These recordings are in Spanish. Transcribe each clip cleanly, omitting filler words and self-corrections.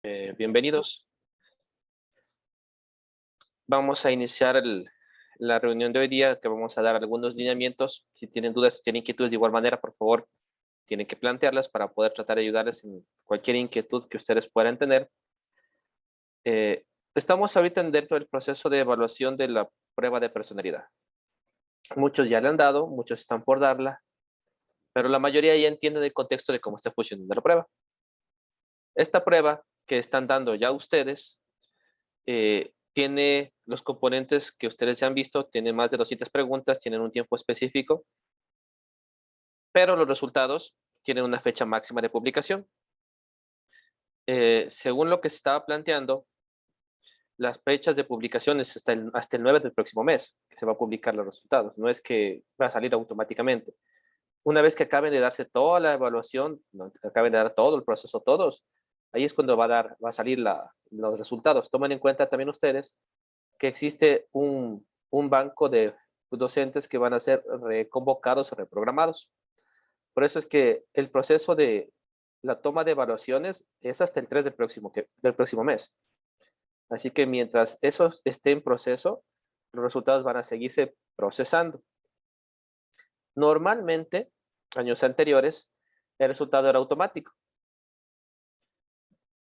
Bienvenidos. Vamos a iniciar la reunión de hoy día, que vamos a dar algunos lineamientos. Si tienen dudas, si tienen inquietudes de igual manera, por favor, tienen que plantearlas para poder tratar de ayudarles en cualquier inquietud que ustedes puedan tener. Estamos ahorita dentro del proceso de evaluación de la prueba de personalidad. Muchos ya la han dado, muchos están por darla, pero la mayoría ya entienden el contexto de cómo está funcionando la prueba. Esta prueba que están dando ya ustedes tiene los componentes que ustedes ya han visto, tiene más de 200 preguntas, tienen un tiempo específico, pero los resultados tienen una fecha máxima de publicación. Según lo que se estaba planteando, las fechas de publicación es hasta el 9 del próximo mes que se va a publicar los resultados, no es que va a salir automáticamente. Una vez que acaben de darse toda la evaluación, que acaben de dar todo el proceso todos, ahí es cuando va a salir los resultados. Tomen en cuenta también ustedes que existe un banco de docentes que van a ser reconvocados o reprogramados. Por eso es que el proceso de la toma de evaluaciones es hasta el 3 del próximo mes. Así que mientras eso esté en proceso, los resultados van a seguirse procesando. Normalmente, años anteriores, el resultado era automático.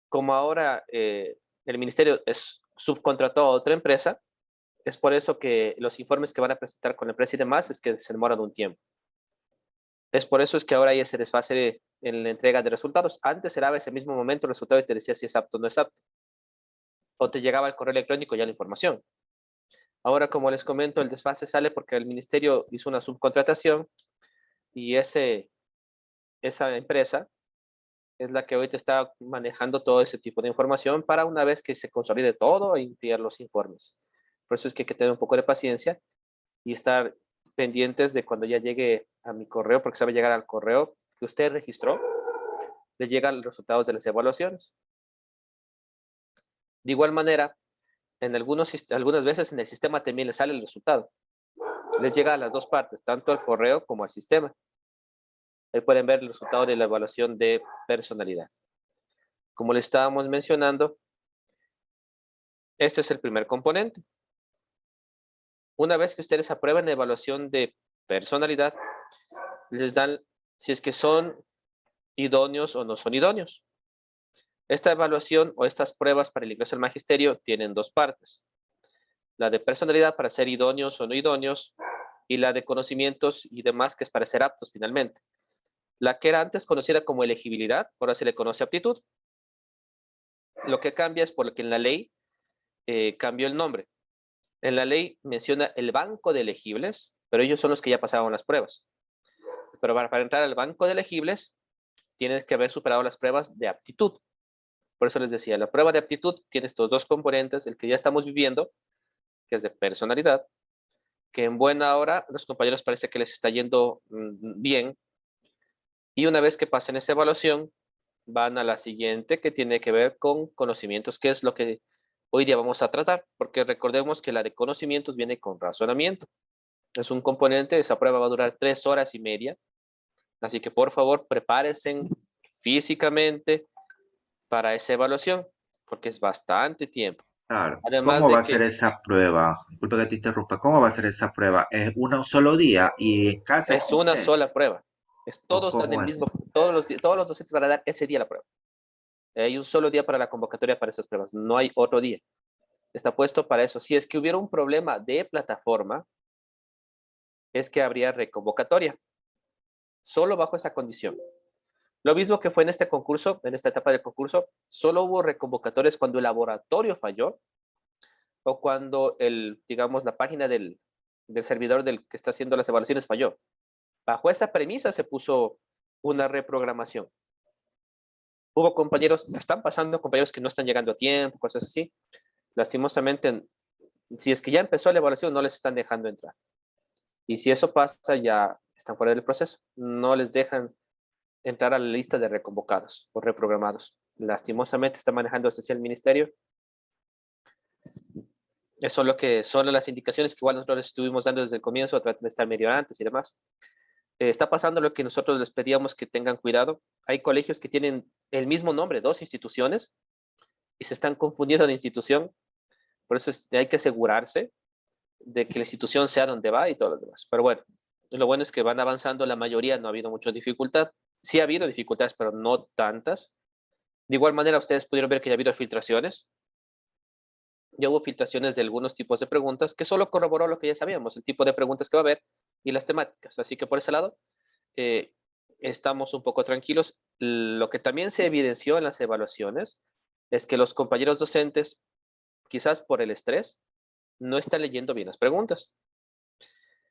Como ahora el ministerio subcontrató a otra empresa, es por eso que los informes que van a presentar con la empresa y demás es que se demoran un tiempo. Es por eso es que ahora hay ese desfase en la entrega de resultados. Antes era ese mismo momento el resultado y te decía si es apto o no es apto. O te llegaba el correo electrónico ya la información. Ahora, como les comento, el desfase sale porque el ministerio hizo una subcontratación y esa empresa es la que ahorita está manejando todo ese tipo de información para una vez que se consolide todo, enviar los informes. Por eso es que hay que tener un poco de paciencia y estar pendientes de cuando ya llegue a mi correo, porque sabe llegar al correo que usted registró, le llegan los resultados de las evaluaciones. De igual manera, algunas veces en el sistema también le sale el resultado. Les llega a las dos partes, tanto al correo como al sistema. Ahí pueden ver el resultado de la evaluación de personalidad. Como le estábamos mencionando, este es el primer componente. Una vez que ustedes aprueban la evaluación de personalidad, les dan si es que son idóneos o no son idóneos. Esta evaluación o estas pruebas para el ingreso al magisterio tienen dos partes. La de personalidad para ser idóneos o no idóneos y la de conocimientos y demás que es para ser aptos finalmente. La que era antes conocida como elegibilidad, ahora se le conoce aptitud. Lo que cambia es porque en la ley cambió el nombre. En la ley menciona el banco de elegibles, pero ellos son los que ya pasaron las pruebas. Pero para entrar al banco de elegibles, tienes que haber superado las pruebas de aptitud. Por eso les decía, la prueba de aptitud tiene estos dos componentes, el que ya estamos viviendo, que es de personalidad, que en buena hora los compañeros parece que les está yendo bien, y una vez que pasen esa evaluación, van a la siguiente que tiene que ver con conocimientos, que es lo que hoy día vamos a tratar, porque recordemos que la de conocimientos viene con razonamiento. Es un componente, esa prueba va a durar 3 horas y media, así que por favor prepárense físicamente para esa evaluación, porque es bastante tiempo. Claro. Además ¿Cómo va de a ser que esa prueba? Disculpe que te interrumpa. ¿Cómo va a ser esa prueba? ¿Es un solo día y en casa es con una usted? sola prueba. ¿O Todos dan el cómo mismo, es? todos los docentes van a dar ese día la prueba. Hay un solo día para la convocatoria para esas pruebas, no hay otro día. Está puesto para eso. Si es que hubiera un problema de plataforma, es que habría reconvocatoria, solo bajo esa condición. Lo mismo que fue en este concurso, en esta etapa del concurso, solo hubo reconvocatorias cuando el laboratorio falló o cuando digamos, la página del servidor del que está haciendo las evaluaciones falló. Bajo esa premisa se puso una reprogramación. Hubo compañeros, están pasando compañeros que no están llegando a tiempo, cosas así. Lastimosamente, si es que ya empezó la evaluación, no les están dejando entrar. Y si eso pasa, ya están fuera del proceso. No les dejan entrar a la lista de reconvocados o reprogramados. Lastimosamente está manejando así el ministerio. Eso es lo que son las indicaciones que igual nosotros estuvimos dando desde el comienzo, a tratar de estar medio antes y demás. Está pasando lo que nosotros les pedíamos que tengan cuidado. Hay colegios que tienen el mismo nombre, dos instituciones, y se están confundiendo de institución. Por eso hay que asegurarse de que la institución sea donde va y todo lo demás. Pero bueno, lo bueno es que van avanzando la mayoría, no ha habido mucha dificultad. Sí ha habido dificultades, pero no tantas. De igual manera, ustedes pudieron ver que ya ha habido filtraciones. Ya hubo filtraciones de algunos tipos de preguntas que solo corroboró lo que ya sabíamos, el tipo de preguntas que va a haber y las temáticas. Así que por ese lado, eh, estamos un poco tranquilos. Lo que también se evidenció en las evaluaciones es que los compañeros docentes, quizás por el estrés, no están leyendo bien las preguntas,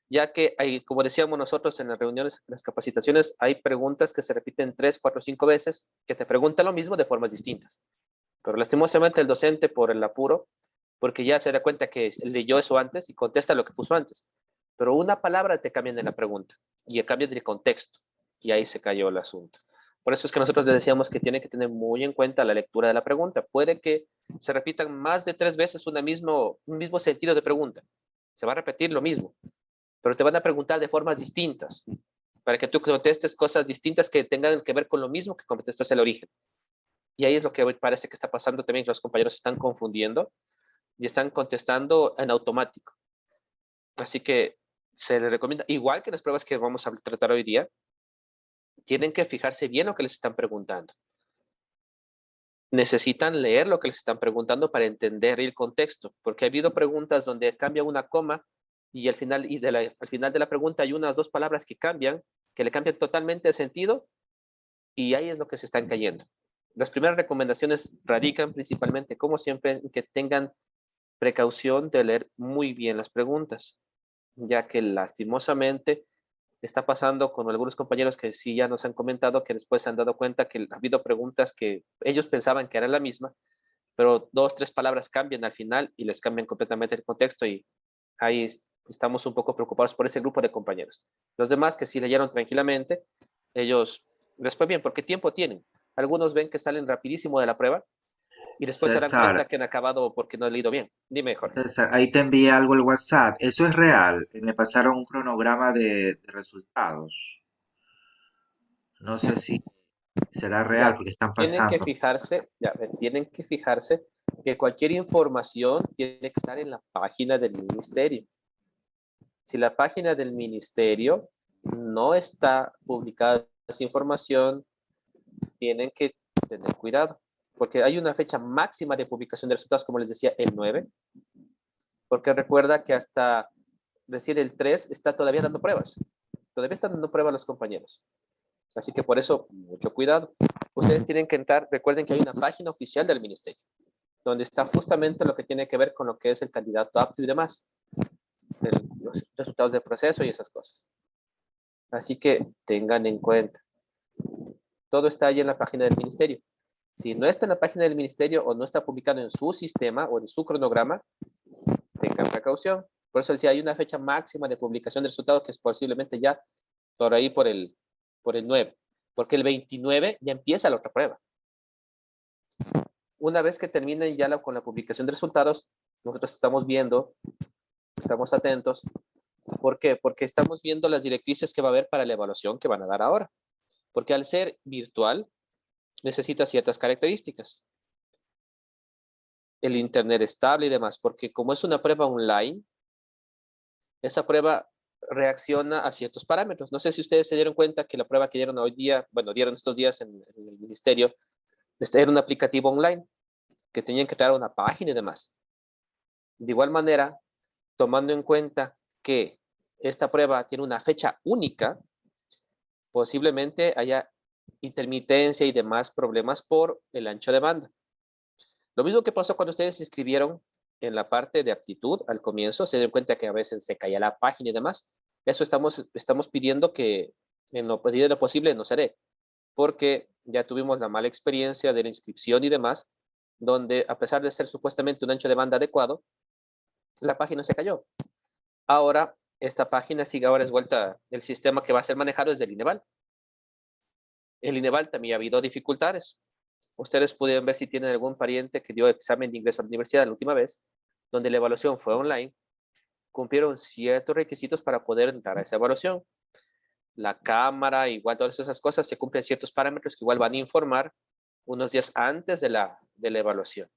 ya que hay, como decíamos nosotros en las reuniones, en las capacitaciones, hay preguntas que se repiten 3, 4, 5 veces, que te preguntan lo mismo de formas distintas. Pero lastimosamente el docente, por el apuro, porque ya se da cuenta que leyó eso antes y contesta lo que puso antes. Pero una palabra te cambian en la pregunta y cambian del contexto. Y ahí se cayó el asunto. Por eso es que nosotros le decíamos que tiene que tener muy en cuenta la lectura de la pregunta. Puede que se repitan más de 3 veces un mismo sentido de pregunta. Se va a repetir lo mismo, pero te van a preguntar de formas distintas para que tú contestes cosas distintas que tengan que ver con lo mismo que contestaste el origen. Y ahí es lo que hoy parece que está pasando también, que los compañeros se están confundiendo y están contestando en automático. Así que se les recomienda, igual que las pruebas que vamos a tratar hoy día, tienen que fijarse bien lo que les están preguntando. Necesitan leer lo que les están preguntando para entender el contexto, porque ha habido preguntas donde cambia una coma y al final, al final de la pregunta hay unas 2 palabras que le cambian totalmente el sentido y ahí es lo que se están cayendo. Las primeras recomendaciones radican principalmente, como siempre, en que tengan precaución de leer muy bien las preguntas, ya que lastimosamente está pasando con algunos compañeros que sí ya nos han comentado que después se han dado cuenta que ha habido preguntas que ellos pensaban que eran la misma, pero 2, 3 palabras cambian al final y les cambian completamente el contexto y ahí estamos un poco preocupados por ese grupo de compañeros. Los demás que sí leyeron tranquilamente, ellos les fue bien porque tiempo tienen. Algunos ven que salen rapidísimo de la prueba y después se dan César, cuenta que han acabado porque no han leído bien. Dime, Jorge. César, ahí te envié algo al WhatsApp. Eso es real. Me pasaron un cronograma de resultados. No sé si será real Ya, porque están tienen que pasando. fijarse, ya, tienen que fijarse que cualquier información tiene que estar en la página del ministerio. Si la página del ministerio no está publicada esa información, tienen que tener cuidado, porque hay una fecha máxima de publicación de resultados, como les decía, el 9, porque recuerda que hasta decir el 3 está todavía dando pruebas. Todavía están dando pruebas los compañeros. Así que por eso, mucho cuidado. Ustedes tienen que entrar, recuerden que hay una página oficial del ministerio, donde está justamente lo que tiene que ver con lo que es el candidato apto y demás, los resultados del proceso y esas cosas. Así que tengan en cuenta, todo está ahí en la página del ministerio. Si no está en la página del ministerio o no está publicado en su sistema o en su cronograma, tengan precaución. Por eso si hay una fecha máxima de publicación de resultados que es posiblemente ya por ahí por el 9, porque el 29 ya empieza la otra prueba. Una vez que terminen ya con la publicación de resultados, nosotros estamos viendo, estamos atentos. ¿Por qué? Porque estamos viendo las directrices que va a haber para la evaluación que van a dar ahora. Porque al ser virtual, necesita ciertas características. El internet estable y demás, porque como es una prueba online, esa prueba reacciona a ciertos parámetros. No sé si ustedes se dieron cuenta que la prueba que dieron hoy día, bueno, dieron estos días en el ministerio, era un aplicativo online que tenían que crear una página y demás. De igual manera, tomando en cuenta que esta prueba tiene una fecha única, posiblemente haya intermitencia y demás problemas por el ancho de banda. Lo mismo que pasó cuando ustedes se inscribieron en la parte de aptitud al comienzo, se dieron cuenta que a veces se caía la página y demás. Eso estamos pidiendo que en lo medida de lo posible no se dé, porque ya tuvimos la mala experiencia de la inscripción y demás, donde a pesar de ser supuestamente un ancho de banda adecuado, la página se cayó. Ahora, esta página sigue ahora es vuelta, el sistema que va a ser manejado es del INEVAL. El INEVAL también ha habido dificultades. Ustedes pudieron ver si tienen algún pariente que dio examen de ingreso a la universidad la última vez, donde la evaluación fue online, cumplieron ciertos requisitos para poder entrar a esa evaluación. La cámara, igual todas esas cosas, se cumplen ciertos parámetros que igual van a informar unos días antes de la evaluación.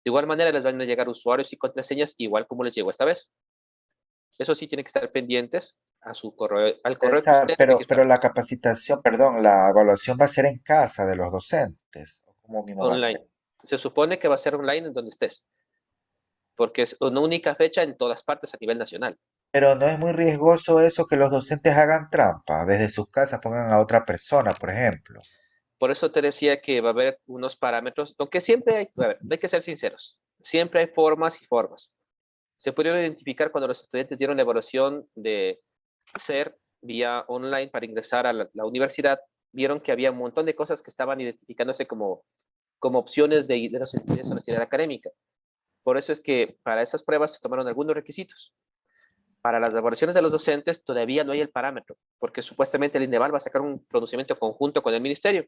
De igual manera les van a llegar usuarios y contraseñas igual como les llegó esta vez. Eso sí, tienen que estar pendientes a su correo, al correo que César, ustedes pero registraron la capacitación, perdón, la evaluación va a ser en casa de los docentes. ¿O cómo mismo va a ser? online. Se supone que va a ser online en donde estés, porque es una única fecha en todas partes a nivel nacional. Pero no es muy riesgoso eso que los docentes hagan trampa, desde sus casas pongan a otra persona, por ejemplo. Por eso te decía que va a haber unos parámetros, aunque siempre hay, a ver, hay que ser sinceros, siempre hay formas y formas. Se pudieron identificar cuando los estudiantes dieron la evaluación de ser vía online para ingresar a la universidad, vieron que había un montón de cosas que estaban identificándose como opciones de los estudiantes a la actividad académica. Por eso es que para esas pruebas se tomaron algunos requisitos. Para las evaluaciones de los docentes todavía no hay el parámetro, porque supuestamente el INDEVAL va a sacar un pronunciamiento conjunto con el ministerio.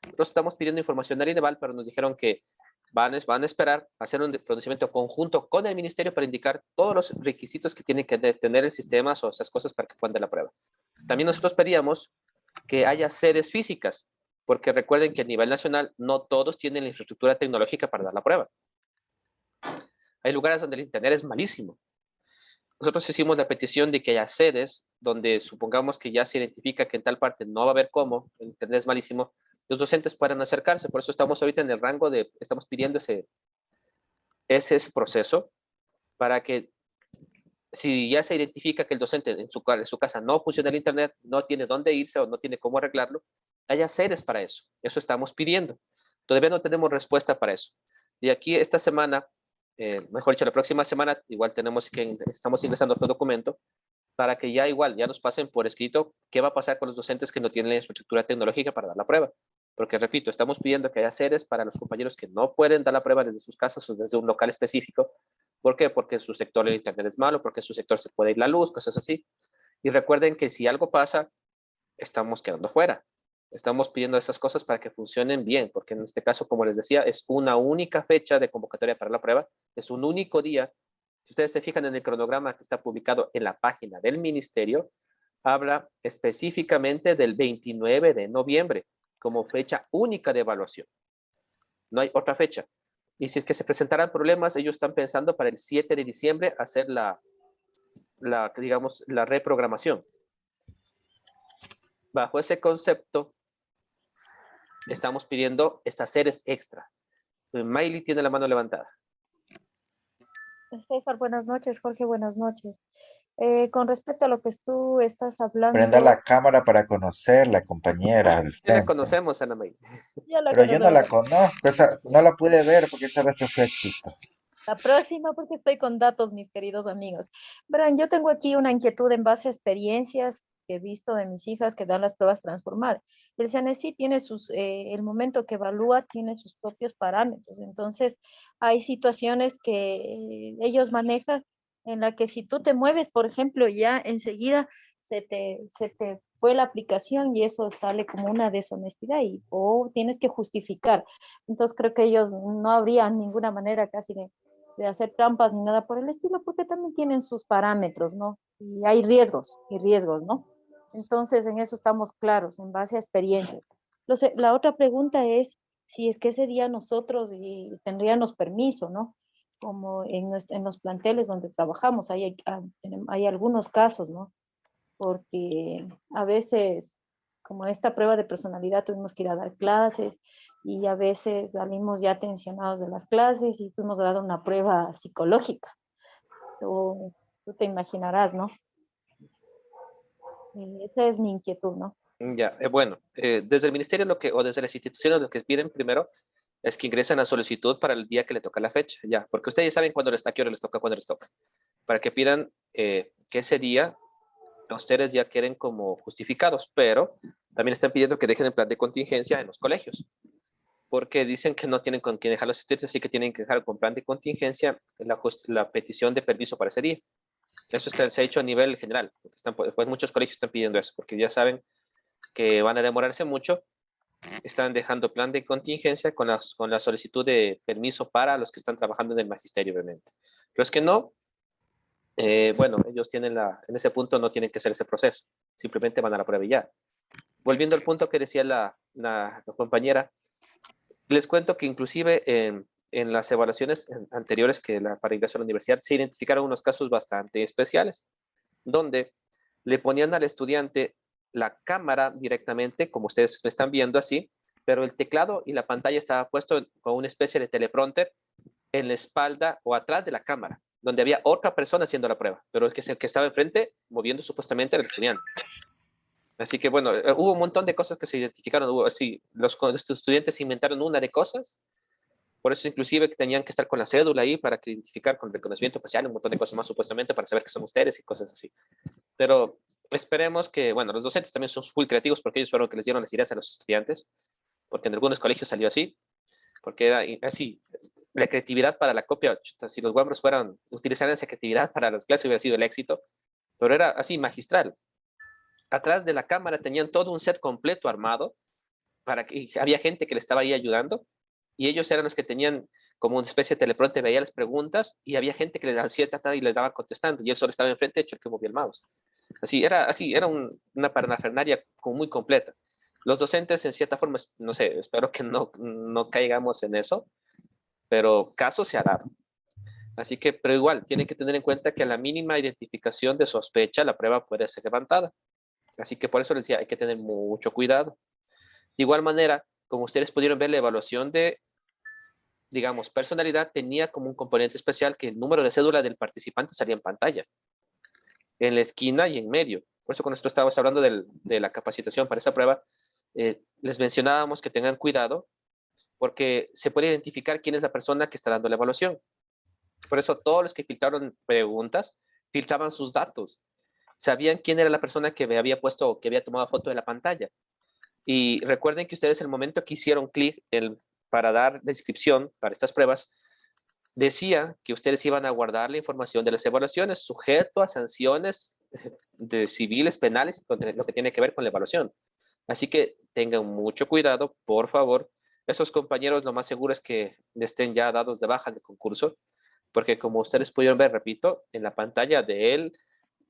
Nosotros estamos pidiendo información al INDEVAL, pero nos dijeron que van a esperar a hacer un pronunciamiento conjunto con el ministerio para indicar todos los requisitos que tiene que tener el sistema o esas cosas para que puedan dar la prueba. También nosotros pedíamos que haya sedes físicas, porque recuerden que a nivel nacional no todos tienen la infraestructura tecnológica para dar la prueba. Hay lugares donde el internet es malísimo. Nosotros hicimos la petición de que haya sedes donde supongamos que ya se identifica que en tal parte no va a haber cómo, el internet es malísimo, los docentes puedan acercarse. Por eso estamos ahorita en el rango de, estamos pidiendo ese proceso para que si ya se identifica que el docente en su casa no funciona el internet, no tiene dónde irse o no tiene cómo arreglarlo, haya sedes para eso. Eso estamos pidiendo. Todavía no tenemos respuesta para eso. Y aquí esta semana, mejor dicho, la próxima semana, igual estamos ingresando otro documento para que ya igual, ya nos pasen por escrito qué va a pasar con los docentes que no tienen la infraestructura tecnológica para dar la prueba. Porque, repito, estamos pidiendo que haya sedes para los compañeros que no pueden dar la prueba desde sus casas o desde un local específico. ¿Por qué? Porque en su sector el internet es malo, porque en su sector se puede ir la luz, cosas así. Y recuerden que si algo pasa, estamos quedando fuera. Estamos pidiendo esas cosas para que funcionen bien, porque en este caso, como les decía, es una única fecha de convocatoria para la prueba, es un único día. Si ustedes se fijan en el cronograma que está publicado en la página del ministerio, habla específicamente del 29 de noviembre como fecha única de evaluación. No hay otra fecha. Y si es que se presentaran problemas, ellos están pensando para el 7 de diciembre hacer digamos, la reprogramación. Bajo ese concepto, estamos pidiendo estas series extra. Miley tiene la mano levantada. César, buenas noches. Jorge, buenas noches. Con respecto a lo que tú estás Prenda hablando, la cámara para conocer la compañera del Sí la frente. conocemos, Ana May. ya la Pero yo no conocemos. la conozco, no la pude ver porque esa vez que fui a Quito. La próxima, porque estoy con datos, mis queridos amigos. Verán, yo tengo aquí una inquietud en base a experiencias que he visto de mis hijas que dan las pruebas transformadas. El CNSI tiene el momento que evalúa, tiene sus propios parámetros. Entonces, hay situaciones que ellos manejan en la que si tú te mueves, por ejemplo, ya enseguida se te fue la aplicación y eso sale como una deshonestidad o tienes que justificar. Entonces, creo que ellos no habría ninguna manera casi de hacer trampas ni nada por el estilo, porque también tienen sus parámetros, ¿no? Y hay riesgos y riesgos, ¿no? Entonces, en eso estamos claros, en base a experiencia. La otra pregunta es si es que ese día nosotros tendríamos permiso, ¿no? Como en los planteles donde trabajamos, hay algunos casos, ¿no? Porque a veces, como esta prueba de personalidad, tuvimos que ir a dar clases y a veces salimos ya tensionados de las clases y fuimos a dar una prueba psicológica. Tú te imaginarás, ¿no? Esa es mi inquietud, ¿no? Ya, bueno, desde el ministerio o desde las instituciones lo que piden primero es que ingresen la solicitud para el día que le toca la fecha, ya, porque ustedes saben cuándo les está, qué hora les toca, cuándo les toca, para que pidan que ese día ustedes ya quieren como justificados, pero también están pidiendo que dejen el plan de contingencia en los colegios, porque dicen que no tienen con quién dejar los estudiantes, así que tienen que dejar con plan de contingencia la petición de permiso para ese día. Eso se ha hecho a nivel general, porque pues muchos colegios están pidiendo eso, porque ya saben que van a demorarse mucho, están dejando plan de contingencia con la solicitud de permiso para los que están trabajando en el magisterio, obviamente. Los que no, bueno, ellos en ese punto no tienen que hacer ese proceso, simplemente van a la prueba y ya. Volviendo al punto que decía la compañera, les cuento que inclusive en las evaluaciones anteriores que para ingreso a la universidad se identificaron unos casos bastante especiales, donde le ponían al estudiante la cámara directamente, como ustedes me están viendo así, pero el teclado y la pantalla estaba puesto con una especie de teleprompter en la espalda o atrás de la cámara, donde había otra persona haciendo la prueba, pero el que estaba enfrente moviendo supuestamente era el estudiante. Así que bueno, hubo un montón de cosas que se identificaron, hubo así, los estudiantes inventaron una de cosas, por eso inclusive que tenían que estar con la cédula ahí para identificar con reconocimiento facial, un montón de cosas más supuestamente para saber que son ustedes y cosas así. Pero esperemos que, bueno, los docentes también son full creativos porque ellos fueron los que les dieron las ideas a los estudiantes, porque en algunos colegios salió así, porque era así, la creatividad para la copia, chuta, si los guambros fueran, utilizaran esa creatividad para las clases hubiera sido el éxito, pero era así, magistral. Atrás de la cámara tenían todo un set completo armado, para que y había gente que le estaba ahí ayudando, y ellos eran los que tenían como una especie de teleprompter, veía las preguntas, y había gente que les hacía tratar y les daba contestando, y él solo estaba enfrente, hecho el que movía el mouse. Así, era una parafernalia muy completa. Los docentes, en cierta forma, no sé, espero que no caigamos en eso, pero caso se ha dado. Así que, pero igual, tienen que tener en cuenta que a la mínima identificación de sospecha, la prueba puede ser levantada. Así que por eso les decía, hay que tener mucho cuidado. De igual manera, como ustedes pudieron ver, la evaluación de, digamos, personalidad tenía como un componente especial que el número de cédula del participante salía en pantalla, en la esquina y en medio. Por eso cuando nosotros estábamos hablando de la capacitación para esa prueba, les mencionábamos que tengan cuidado porque se puede identificar quién es la persona que está dando la evaluación. Por eso todos los que filtraron preguntas, filtraban sus datos. Sabían quién era la persona que me había puesto o que había tomado foto de la pantalla. Y recuerden que ustedes el momento que hicieron clic para dar descripción para estas pruebas, decía que ustedes iban a guardar la información de las evaluaciones sujeto a sanciones de civiles, penales, lo que tiene que ver con la evaluación. Así que tengan mucho cuidado, por favor. Esos compañeros lo más seguro es que estén ya dados de baja del concurso, porque como ustedes pudieron ver, repito, en la pantalla de él,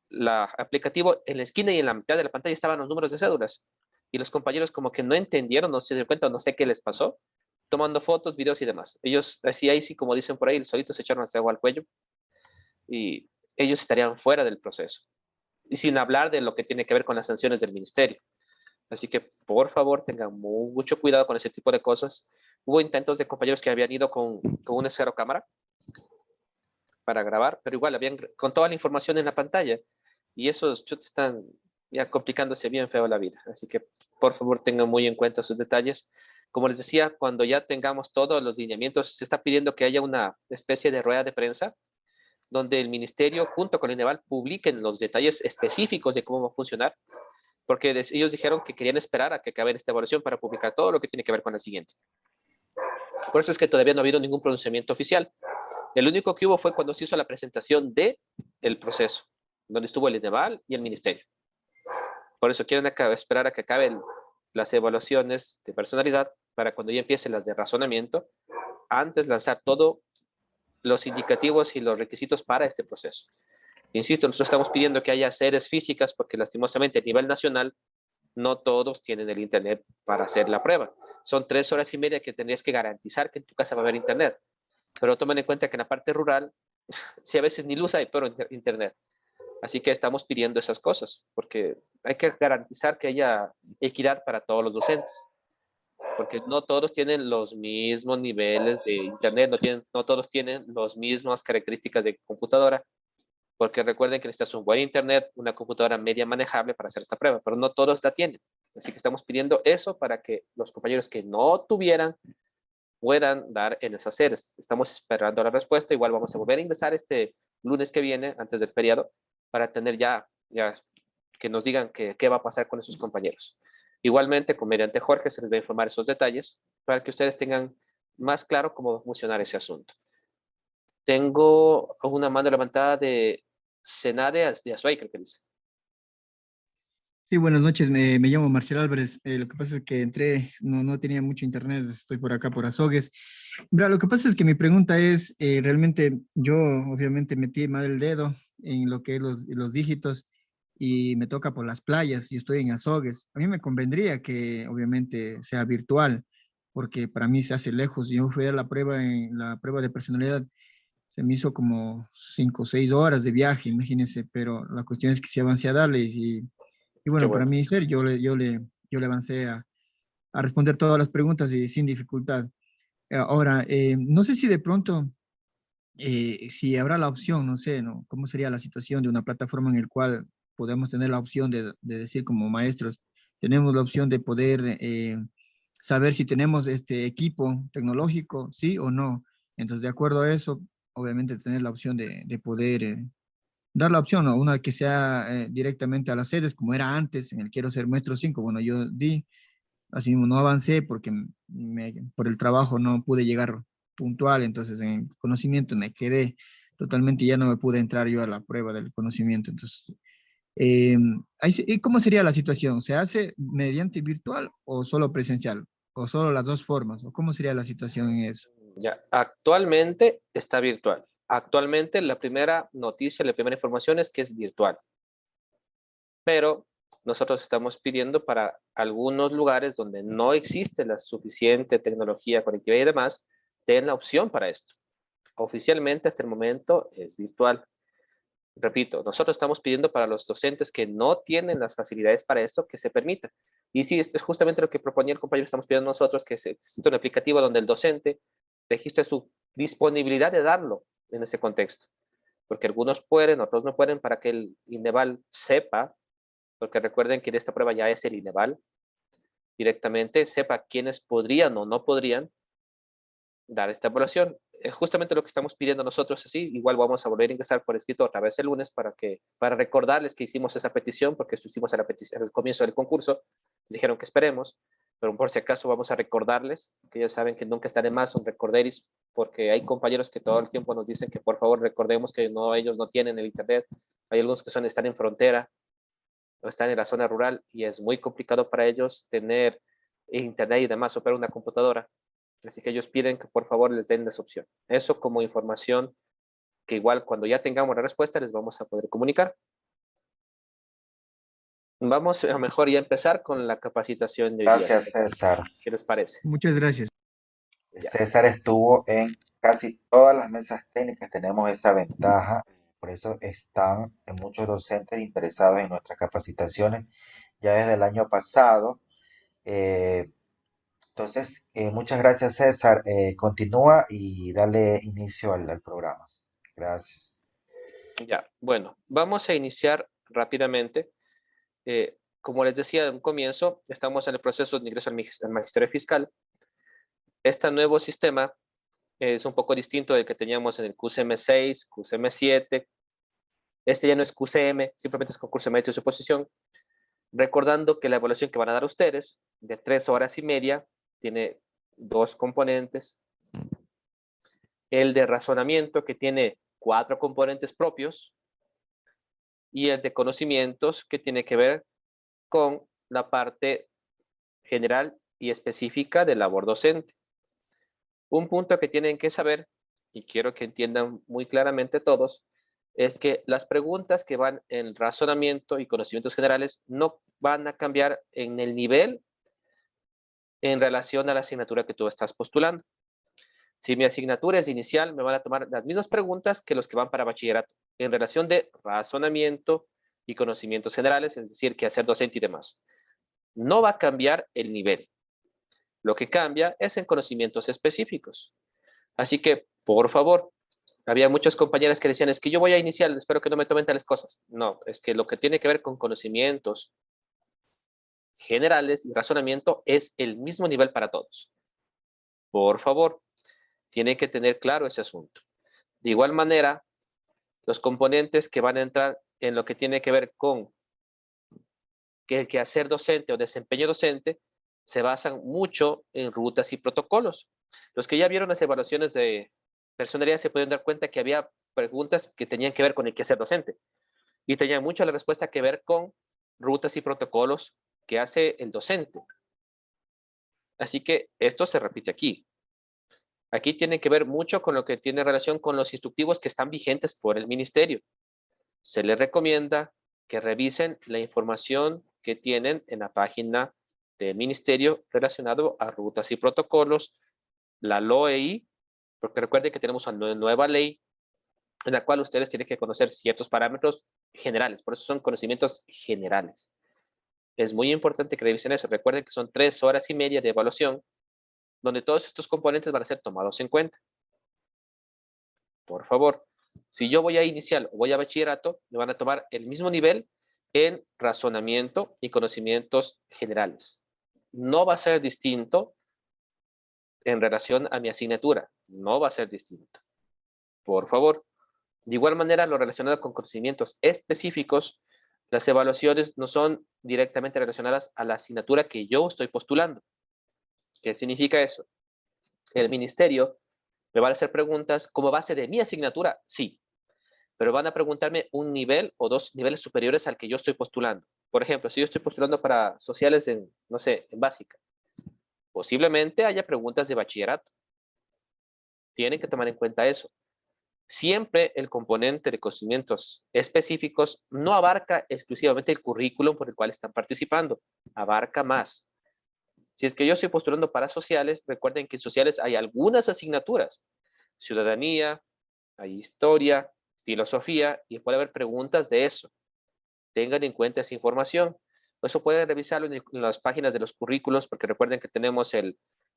la aplicativo, en la esquina y en la mitad de la pantalla estaban los números de cédulas. Y los compañeros como que no entendieron, no se dieron cuenta, no sé qué les pasó, tomando fotos, videos y demás. Ellos, así ahí sí, como dicen por ahí, solitos se echaron hasta agua al cuello y ellos estarían fuera del proceso. Y sin hablar de lo que tiene que ver con las sanciones del ministerio. Así que, por favor, tengan mucho cuidado con ese tipo de cosas. Hubo intentos de compañeros que habían ido con una esferocámara para grabar, pero igual habían con toda la información en la pantalla. Y esos chutos están ya complicándose bien feo la vida. Así que, por favor, tengan muy en cuenta sus detalles. Como les decía, cuando ya tengamos todos los lineamientos, se está pidiendo que haya una especie de rueda de prensa donde el ministerio, junto con el INEVAL, publiquen los detalles específicos de cómo va a funcionar, porque ellos dijeron que querían esperar a que acabe esta evaluación para publicar todo lo que tiene que ver con la siguiente. Por eso es que todavía no ha habido ningún pronunciamiento oficial. El único que hubo fue cuando se hizo la presentación del proceso, donde estuvo el INEVAL y el ministerio. Por eso quieren esperar a que acaben las evaluaciones de personalidad para cuando ya empiecen las de razonamiento, antes lanzar todos los indicativos y los requisitos para este proceso. Insisto, nosotros estamos pidiendo que haya sedes físicas porque lastimosamente a nivel nacional no todos tienen el internet para hacer la prueba. Son 3 horas y media que tendrías que garantizar que en tu casa va a haber internet. Pero tomen en cuenta que en la parte rural, si a veces ni luz hay, pero internet. Así que estamos pidiendo esas cosas, porque hay que garantizar que haya equidad para todos los docentes, porque no todos tienen los mismos niveles de internet, no todos tienen las mismas características de computadora, porque recuerden que necesitas un buen internet, una computadora media manejable para hacer esta prueba, pero no todos la tienen. Así que estamos pidiendo eso para que los compañeros que no tuvieran puedan dar en esas sedes. Estamos esperando la respuesta. Igual vamos a volver a ingresar este lunes que viene, antes del feriado, para tener ya que nos digan qué va a pasar con esos compañeros. Igualmente, con mediante Jorge se les va a informar esos detalles para que ustedes tengan más claro cómo va a funcionar ese asunto. Tengo una mano levantada de Senade de Azuay, creo que dice. Sí, buenas noches, me llamo Marcelo Álvarez. Lo que pasa es que entré, no tenía mucho internet, estoy por acá por Azogues. Mira, lo que pasa es que mi pregunta es, realmente yo obviamente metí mal el dedo en lo que es los dígitos y me toca por las playas y estoy en Azogues. A mí me convendría que obviamente sea virtual, porque para mí se hace lejos. Yo fui a la prueba de personalidad, se me hizo como 5 o 6 horas de viaje, imagínense, pero la cuestión es que sí avancé a darle y Qué bueno, para bueno. mí ser, yo le avancé a responder todas las preguntas y sin dificultad. Ahora, no sé si de pronto, si habrá la opción, no sé, ¿no? ¿Cómo sería la situación de una plataforma en el cual podemos tener la opción de decir como maestros, tenemos la opción de poder saber si tenemos este equipo tecnológico, sí o no? Entonces, de acuerdo a eso, obviamente tener la opción de poder dar la opción, ¿no? Una que sea directamente a las sedes, como era antes en el Quiero Ser Maestro 5. Bueno, yo di, así mismo no avancé porque por el trabajo no pude llegar puntual, entonces en conocimiento me quedé totalmente y ya no me pude entrar yo a la prueba del conocimiento. Entonces, eh, ¿y cómo sería la situación? ¿Se hace mediante virtual o solo presencial? ¿O solo las dos formas? ¿O cómo sería la situación en eso? Ya, actualmente está virtual. Actualmente la primera noticia, la primera información es que es virtual. Pero nosotros estamos pidiendo para algunos lugares donde no existe la suficiente tecnología, conectividad y demás, den la opción para esto. Oficialmente hasta el momento es virtual. Repito, nosotros estamos pidiendo para los docentes que no tienen las facilidades para eso, que se permita. Y sí, esto es justamente lo que proponía el compañero, estamos pidiendo nosotros, que se exista un aplicativo donde el docente registre su disponibilidad de darlo en ese contexto. Porque algunos pueden, otros no pueden, para que el INEVAL sepa, porque recuerden que de esta prueba ya es el INEVAL, directamente sepa quiénes podrían o no podrían dar esta evaluación. Es justamente lo que estamos pidiendo nosotros, así. Igual vamos a volver a ingresar por escrito otra vez el lunes para recordarles que hicimos esa petición, porque eso hicimos al comienzo del concurso. Dijeron que esperemos, pero por si acaso vamos a recordarles, que ya saben que nunca está de más un recorderis, porque hay compañeros que todo el tiempo nos dicen que por favor recordemos que no, ellos no tienen el internet. Hay algunos que están en frontera o están en la zona rural y es muy complicado para ellos tener internet y demás, operar una computadora. Así que ellos piden que por favor les den esa opción. Eso como información que igual cuando ya tengamos la respuesta les vamos a poder comunicar. Vamos a mejor ya empezar con la capacitación de hoy día. Gracias, César. ¿Qué les parece? Muchas gracias. Ya. César estuvo en casi todas las mesas técnicas, tenemos esa ventaja, por eso están muchos docentes interesados en nuestras capacitaciones ya desde el año pasado. Eh, entonces, muchas gracias, César. Continúa y dale inicio al programa. Gracias. Ya, bueno, vamos a iniciar rápidamente. Como les decía en un comienzo, estamos en el proceso de ingreso al magisterio fiscal. Este nuevo sistema es un poco distinto del que teníamos en el QCM6, QCM7. Este ya no es QCM, simplemente es concurso de mérito y suposición. Recordando que la evaluación que van a dar ustedes, de 3 horas y media, tiene 2 componentes. El de razonamiento, que tiene 4 componentes propios, y el de conocimientos, que tiene que ver con la parte general y específica de labor docente. Un punto que tienen que saber, y quiero que entiendan muy claramente todos, es que las preguntas que van en razonamiento y conocimientos generales no van a cambiar en el nivel en relación a la asignatura que tú estás postulando. Si mi asignatura es inicial, me van a tomar las mismas preguntas que los que van para bachillerato, en relación de razonamiento y conocimientos generales, es decir, que hacer docente y demás. No va a cambiar el nivel. Lo que cambia es en conocimientos específicos. Así que, por favor, había muchas compañeras que decían, es que yo voy a iniciar, espero que no me tomen tales cosas. No, es que lo que tiene que ver con conocimientos generales y razonamiento es el mismo nivel para todos. Por favor, tiene que tener claro ese asunto. De igual manera, los componentes que van a entrar en lo que tiene que ver con que el quehacer docente o desempeño docente se basan mucho en rutas y protocolos. Los que ya vieron las evaluaciones de personalidad se pueden dar cuenta que había preguntas que tenían que ver con el quehacer docente y tenían mucho la respuesta que ver con rutas y protocolos que hace el docente. Así que esto se repite aquí. Aquí tiene que ver mucho con lo que tiene relación con los instructivos que están vigentes por el ministerio. Se les recomienda que revisen la información que tienen en la página del ministerio relacionado a rutas y protocolos, la LOEI, porque recuerden que tenemos una nueva ley en la cual ustedes tienen que conocer ciertos parámetros generales, por eso son conocimientos generales. Es muy importante que revisen eso. Recuerden que son 3 horas y media de evaluación, donde todos estos componentes van a ser tomados en cuenta. Por favor, si yo voy a inicial o voy a bachillerato, me van a tomar el mismo nivel en razonamiento y conocimientos generales. No va a ser distinto en relación a mi asignatura. No va a ser distinto. Por favor. De igual manera, lo relacionado con conocimientos específicos, las evaluaciones no son directamente relacionadas a la asignatura que yo estoy postulando. ¿Qué significa eso? El ministerio me va a hacer preguntas como base de mi asignatura, sí, pero van a preguntarme un nivel o 2 niveles superiores al que yo estoy postulando. Por ejemplo, si yo estoy postulando para sociales en, no sé, en básica, posiblemente haya preguntas de bachillerato. Tienen que tomar en cuenta eso. Siempre el componente de conocimientos específicos no abarca exclusivamente el currículum por el cual están participando, abarca más. Si es que yo estoy postulando para sociales, recuerden que en sociales hay algunas asignaturas, ciudadanía, hay historia, filosofía, y puede haber preguntas de eso. Tengan en cuenta esa información. Eso pueden revisarlo en las páginas de los currículos, porque recuerden que tenemos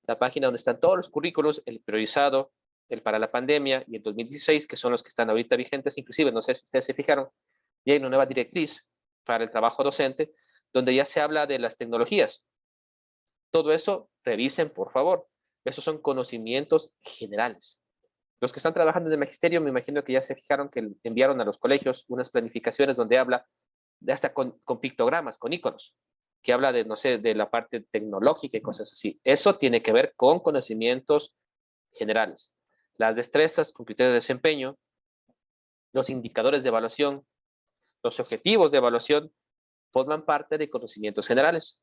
la página donde están todos los currículos, el priorizado, el para la pandemia y el 2016, que son los que están ahorita vigentes. Inclusive, no sé si ustedes se fijaron, y hay una nueva directriz para el trabajo docente, donde ya se habla de las tecnologías. Todo eso, revisen, por favor. Esos son conocimientos generales. Los que están trabajando en el magisterio, me imagino que ya se fijaron que enviaron a los colegios unas planificaciones donde habla de hasta con pictogramas, con iconos, que habla de, no sé, de la parte tecnológica y cosas así. Eso tiene que ver con conocimientos generales. Las destrezas con criterios de desempeño, los indicadores de evaluación, los objetivos de evaluación, forman parte de conocimientos generales.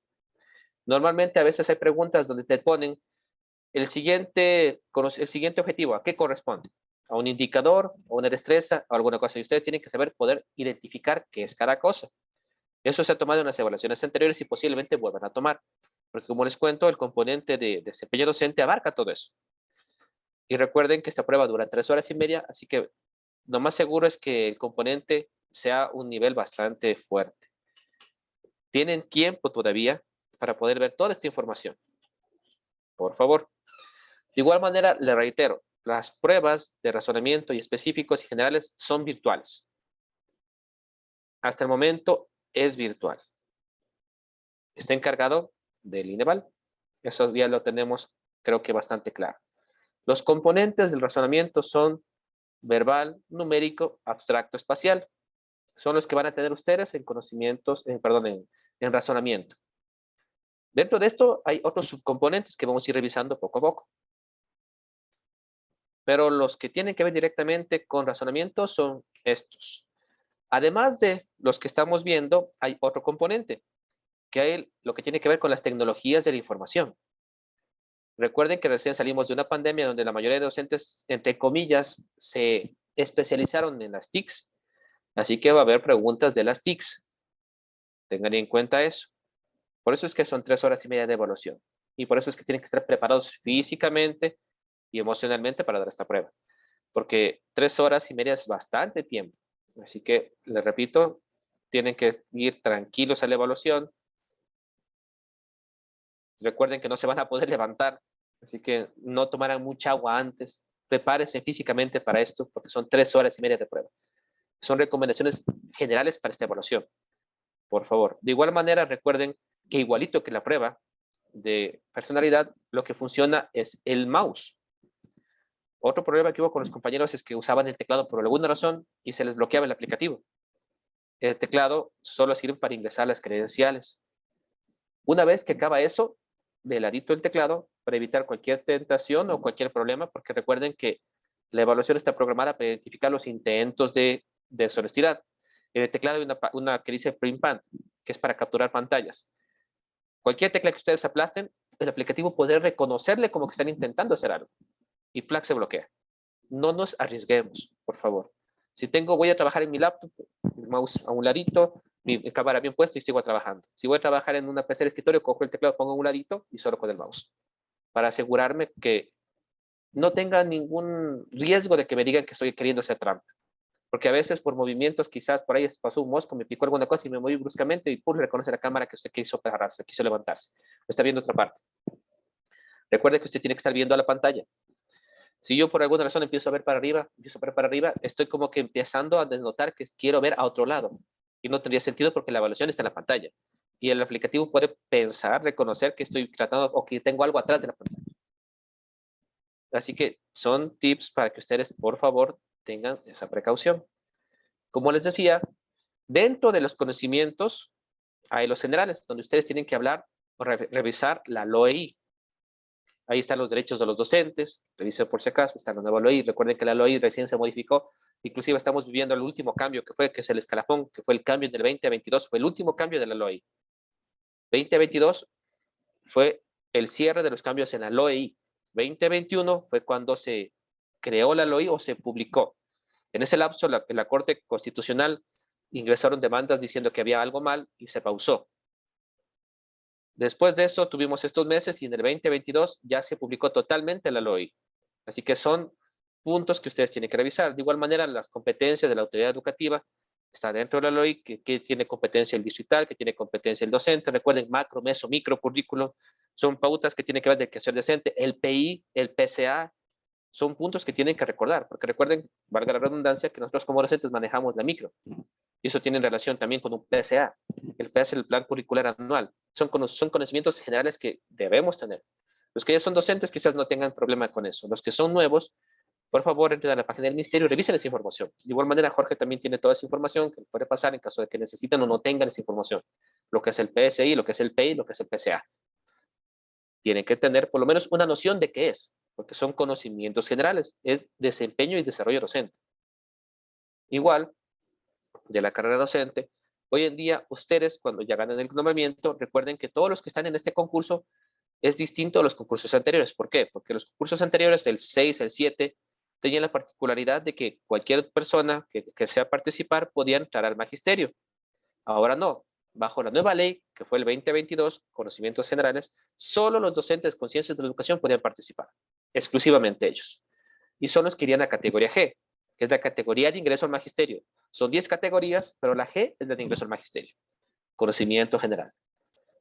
Normalmente a veces hay preguntas donde te ponen el siguiente objetivo, ¿a qué corresponde? ¿A un indicador, a una destreza, a alguna cosa? Y ustedes tienen que saber poder identificar qué es cada cosa. Eso se ha tomado en las evaluaciones anteriores y posiblemente vuelvan a tomar. Porque como les cuento, el componente de desempeño docente abarca todo eso. Y recuerden que esta prueba dura 3 horas y media, así que lo más seguro es que el componente sea un nivel bastante fuerte. Tienen tiempo todavía para poder ver toda esta información. Por favor. De igual manera, le reitero, las pruebas de razonamiento y específicos y generales son virtuales. Hasta el momento es virtual. Está encargado del INEVAL. Eso ya lo tenemos, creo que bastante claro. Los componentes del razonamiento son verbal, numérico, abstracto, espacial. Son los que van a tener ustedes en conocimientos, en razonamiento. Dentro de esto hay otros subcomponentes que vamos a ir revisando poco a poco. Pero los que tienen que ver directamente con razonamiento son estos. Además de los que estamos viendo, hay otro componente, que hay lo que tiene que ver con las tecnologías de la información. Recuerden que recién salimos de una pandemia donde la mayoría de docentes, entre comillas, se especializaron en las TICs. Así que va a haber preguntas de las TICs. Tengan en cuenta eso. Por eso es que son 3 horas y media de evaluación. Y por eso es que tienen que estar preparados físicamente y emocionalmente para dar esta prueba. Porque 3 horas y media es bastante tiempo. Así que, les repito, tienen que ir tranquilos a la evaluación. Recuerden que no se van a poder levantar, así que no tomarán mucha agua antes. Prepárense físicamente para esto, porque son 3 horas y media de prueba. Son recomendaciones generales para esta evaluación. Por favor. De igual manera, recuerden que igualito que la prueba de personalidad, lo que funciona es el mouse. Otro problema que hubo con los compañeros es que usaban el teclado por alguna razón y se les bloqueaba el aplicativo. El teclado solo sirve para ingresar las credenciales. Una vez que acaba eso, de ladito el teclado para evitar cualquier tentación o cualquier problema, porque recuerden que la evaluación está programada para identificar los intentos de deshonestidad. En el teclado hay una que dice print pant, que es para capturar pantallas. Cualquier tecla que ustedes aplasten, el aplicativo puede reconocerle como que están intentando hacer algo. Y Plac se bloquea. No nos arriesguemos, por favor. Si voy a trabajar en mi laptop, el mouse a un ladito, mi cámara bien puesta y sigo trabajando. Si voy a trabajar en una PC de escritorio, cojo el teclado, pongo a un ladito y solo con el mouse. Para asegurarme que no tenga ningún riesgo de que me digan que estoy queriendo hacer trampa. Porque a veces por movimientos, quizás por ahí pasó un mosco, me picó alguna cosa y me moví bruscamente y pum, reconoce la cámara que usted quiso pararse, quiso levantarse. Está viendo otra parte. Recuerde que usted tiene que estar viendo a la pantalla. Si yo por alguna razón empiezo a ver para arriba, estoy como que empezando a denotar que quiero ver a otro lado. Y no tendría sentido porque la evaluación está en la pantalla. Y el aplicativo puede pensar, reconocer que estoy tratando o que tengo algo atrás de la pantalla. Así que son tips para que ustedes, por favor, tengan esa precaución. Como les decía, dentro de los conocimientos hay los generales, donde ustedes tienen que hablar o revisar la LOEI. Ahí están los derechos de los docentes, revisen por si acaso, está la nueva LOEI. Recuerden que la LOEI recién se modificó, inclusive estamos viviendo el último cambio que es el escalafón, que fue el cambio del 2022, fue el último cambio de la LOEI. 2022 fue el cierre de los cambios en la LOEI. 2021 fue cuando se creó la LOEI o se publicó. En ese lapso, la Corte Constitucional ingresaron demandas diciendo que había algo mal y se pausó. Después de eso, tuvimos estos meses y en el 2022 ya se publicó totalmente la LOEI. Así que son puntos que ustedes tienen que revisar. De igual manera, las competencias de la autoridad educativa están dentro de la LOEI, que tiene competencia el distrital, que tiene competencia el docente. Recuerden, macro, meso, micro, currículo. Son pautas que tienen que ver de qué hacer docente. El PI, el PCA, son puntos que tienen que recordar, porque recuerden, valga la redundancia, que nosotros como docentes manejamos la micro. Y eso tiene relación también con un PSA. El PSA es el plan curricular anual. Son conocimientos generales que debemos tener. Los que ya son docentes quizás no tengan problema con eso. Los que son nuevos, por favor, entren a la página del ministerio y revisen esa información. De igual manera, Jorge también tiene toda esa información que puede pasar en caso de que necesiten o no tengan esa información. Lo que es el PSI, lo que es el PI, lo que es el PSA. Tienen que tener por lo menos una noción de qué es, porque son conocimientos generales, es desempeño y desarrollo docente. Igual, de la carrera docente, hoy en día ustedes cuando ya ganan el nombramiento, recuerden que todos los que están en este concurso es distinto a los concursos anteriores. ¿Por qué? Porque los concursos anteriores, del 6 al 7, tenían la particularidad de que cualquier persona que desea participar podía entrar al magisterio. Ahora no. Bajo la nueva ley, que fue el 2022, conocimientos generales, solo los docentes con ciencias de la educación podían participar, exclusivamente ellos. Y son los que irían a categoría G, que es la categoría de ingreso al magisterio. Son 10 categorías, pero la G es la de ingreso al magisterio. Conocimiento general.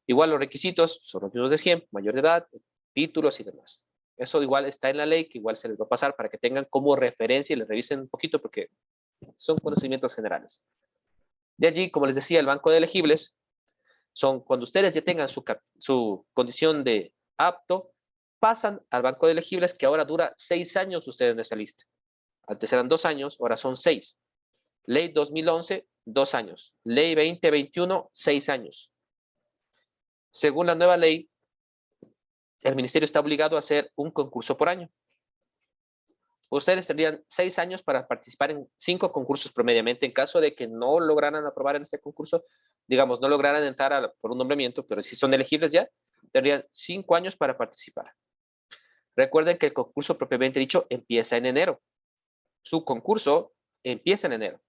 Igual los requisitos son los mismos de siempre, mayor de edad, títulos y demás. Eso igual está en la ley, que igual se les va a pasar para que tengan como referencia y les revisen un poquito porque son conocimientos generales. De allí, como les decía, el banco de elegibles son cuando ustedes ya tengan su condición de apto, pasan al banco de elegibles que ahora dura 6 años ustedes en esa lista. Antes eran 2 años, ahora son 6. Ley 2011, 2 años. Ley 2021, 6 años. Según la nueva ley, el ministerio está obligado a hacer un concurso por año. Ustedes tendrían 6 años para participar en 5 concursos promediamente. En caso de que no lograran aprobar en este concurso, digamos, no lograran entrar por un nombramiento, pero si son elegibles ya, tendrían 5 años para participar. Recuerden que el concurso propiamente dicho empieza en enero. Su concurso empieza en enero.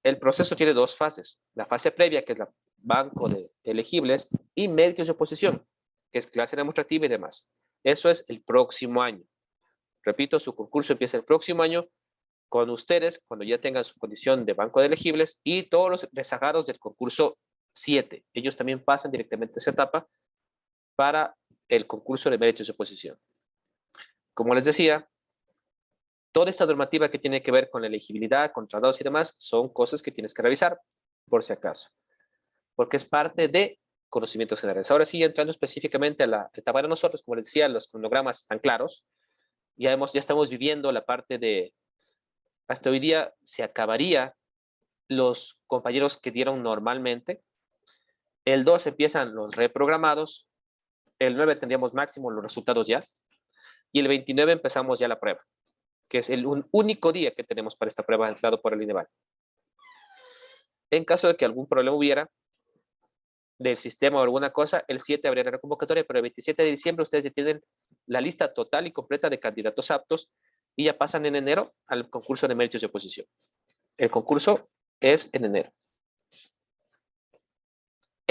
El proceso tiene 2 fases. La fase previa, que es la banco de elegibles, y méritos de oposición, que es clase demostrativa y demás. Eso es el próximo año. Repito, su concurso empieza el próximo año con ustedes, cuando ya tengan su condición de banco de elegibles, y todos los rezagados del concurso 7. Ellos también pasan directamente esa etapa para el concurso de méritos de oposición. Como les decía, toda esta normativa que tiene que ver con la elegibilidad, con tratados y demás, son cosas que tienes que revisar, por si acaso, porque es parte de conocimientos generales. Ahora sí, entrando específicamente a la etapa de nosotros, como les decía, los cronogramas están claros. Ya estamos viviendo la parte de, hasta hoy día se acabaría los compañeros que dieron normalmente. El 2 empiezan los reprogramados. El 9 tendríamos máximo los resultados ya. Y el 29 empezamos ya la prueba, que es el único día que tenemos para esta prueba dado por el INEVAL. En caso de que algún problema hubiera del sistema o alguna cosa, el 7 habría la convocatoria, pero el 27 de diciembre ustedes ya tienen la lista total y completa de candidatos aptos y ya pasan en enero al concurso de méritos de oposición. El concurso es en enero.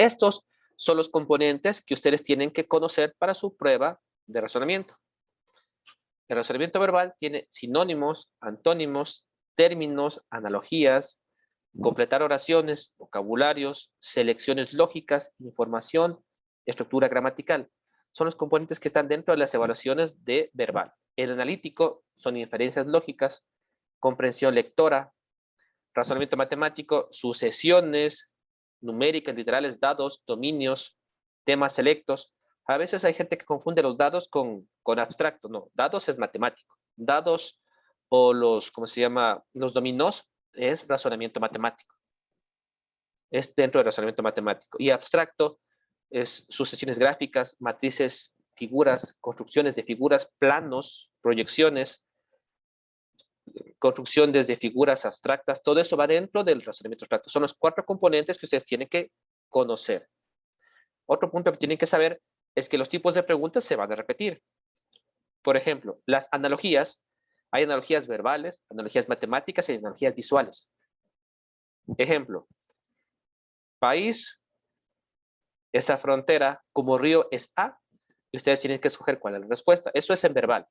Estos son los componentes que ustedes tienen que conocer para su prueba de razonamiento. El razonamiento verbal tiene sinónimos, antónimos, términos, analogías, completar oraciones, vocabularios, selecciones lógicas, información, estructura gramatical. Son los componentes que están dentro de las evaluaciones de verbal. El analítico son inferencias lógicas, comprensión lectora, razonamiento matemático, sucesiones numéricas, literales, dados, dominios, temas selectos. A veces hay gente que confunde los dados con abstracto. No, dados es matemático. Dados o los, ¿cómo se llama? Los dominos es razonamiento matemático. Es dentro del razonamiento matemático. Y abstracto es sucesiones gráficas, matrices, figuras, construcciones de figuras, planos, proyecciones, construcción desde figuras abstractas. Todo eso va dentro del razonamiento abstracto. Son los 4 componentes que ustedes tienen que conocer. Otro punto que tienen que saber es que los tipos de preguntas se van a repetir. Por ejemplo, las analogías. Hay analogías verbales, analogías matemáticas y analogías visuales. Ejemplo, país, esa frontera como río es A, y ustedes tienen que escoger cuál es la respuesta. Eso es en verbal.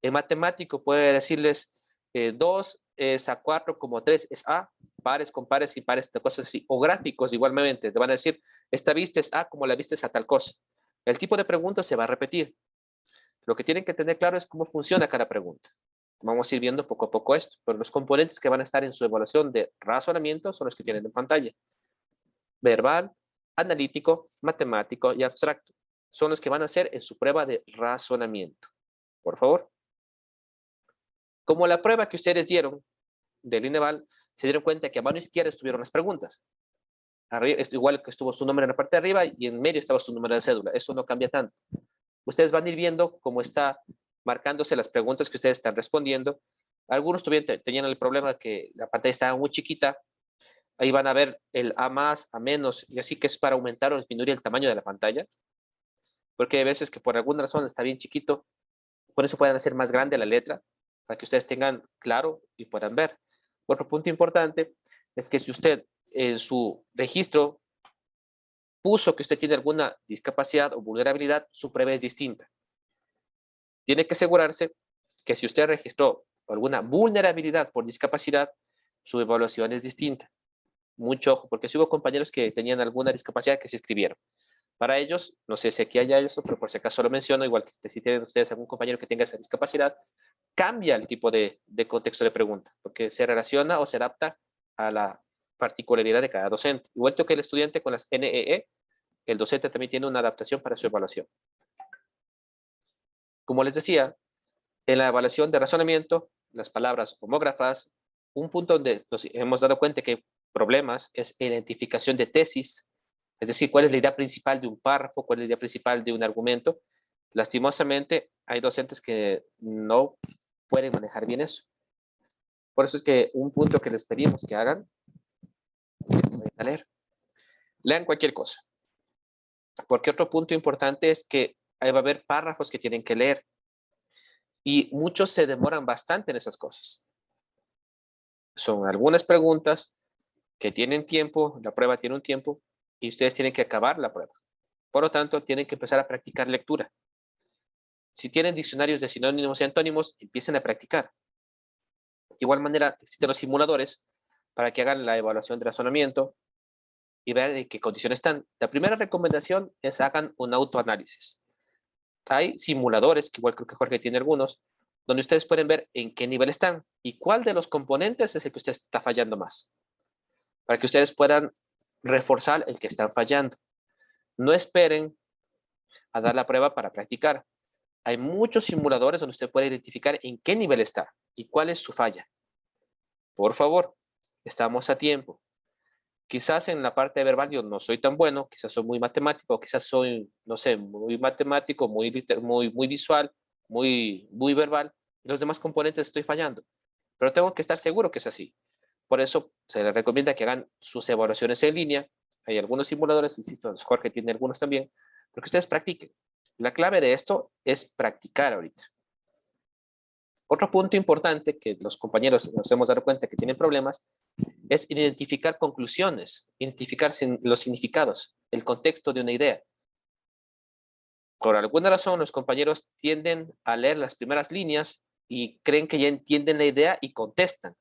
En matemático puede decirles 2 es a 4 como 3 es A, pares con pares y pares, cosas así. O gráficos igualmente, te van a decir, esta vista es A como la vista es a tal cosa. El tipo de pregunta se va a repetir. Lo que tienen que tener claro es cómo funciona cada pregunta. Vamos a ir viendo poco a poco esto, pero los componentes que van a estar en su evaluación de razonamiento son los que tienen en pantalla. Verbal, analítico, matemático y abstracto. Son los que van a hacer en su prueba de razonamiento. Por favor. Como la prueba que ustedes dieron del INEVAL, se dieron cuenta que a mano izquierda estuvieron las preguntas. Arriba, igual que estuvo su nombre en la parte de arriba y en medio estaba su número de cédula. Eso no cambia tanto. Ustedes van a ir viendo cómo está marcándose las preguntas que ustedes están respondiendo. Algunos tenían el problema que la pantalla estaba muy chiquita. Ahí van a ver el A más, A menos, y así que es para aumentar o disminuir el tamaño de la pantalla. Porque hay veces que por alguna razón está bien chiquito. Por eso pueden hacer más grande la letra, para que ustedes tengan claro y puedan ver. Otro punto importante es que si usted en su registro puso que usted tiene alguna discapacidad o vulnerabilidad, su prueba es distinta. Tiene que asegurarse que si usted registró alguna vulnerabilidad por discapacidad, su evaluación es distinta. Mucho ojo, porque si hubo compañeros que tenían alguna discapacidad que se inscribieron. Para ellos, no sé si aquí haya eso, pero por si acaso lo menciono, igual que si tienen ustedes algún compañero que tenga esa discapacidad, cambia el tipo de contexto de pregunta, porque se relaciona o se adapta a la particularidad de cada docente. Igual que el estudiante con las NEE, el docente también tiene una adaptación para su evaluación. Como les decía, en la evaluación de razonamiento, las palabras homógrafas, un punto donde nos hemos dado cuenta que hay problemas es identificación de tesis, es decir, cuál es la idea principal de un párrafo, cuál es la idea principal de un argumento. Lastimosamente, hay docentes que no pueden manejar bien eso. Por eso es que un punto que les pedimos que hagan es que vayan a leer. Lean cualquier cosa. Porque otro punto importante es que ahí va a haber párrafos que tienen que leer. Y muchos se demoran bastante en esas cosas. Son algunas preguntas que tienen tiempo, la prueba tiene un tiempo, y ustedes tienen que acabar la prueba. Por lo tanto, tienen que empezar a practicar lectura. Si tienen diccionarios de sinónimos y antónimos, empiecen a practicar. De igual manera, existen los simuladores para que hagan la evaluación de razonamiento y vean en qué condiciones están. La primera recomendación es hagan un autoanálisis. Hay simuladores, que igual creo que Jorge tiene algunos, donde ustedes pueden ver en qué nivel están y cuál de los componentes es el que usted está fallando más. Para que ustedes puedan reforzar el que están fallando. No esperen a dar la prueba para practicar. Hay muchos simuladores donde usted puede identificar en qué nivel está y cuál es su falla. Por favor, estamos a tiempo. Quizás en la parte verbal yo no soy tan bueno, quizás soy muy matemático, quizás soy, no sé, muy matemático, muy visual, muy verbal, y los demás componentes estoy fallando. Pero tengo que estar seguro que es así. Por eso se les recomienda que hagan sus evaluaciones en línea. Hay algunos simuladores, insisto, Jorge tiene algunos también, pero que ustedes practiquen. La clave de esto es practicar ahorita. Otro punto importante que los compañeros nos hemos dado cuenta que tienen problemas es identificar conclusiones, identificar los significados, el contexto de una idea. Por alguna razón, los compañeros tienden a leer las primeras líneas y creen que ya entienden la idea y contestan.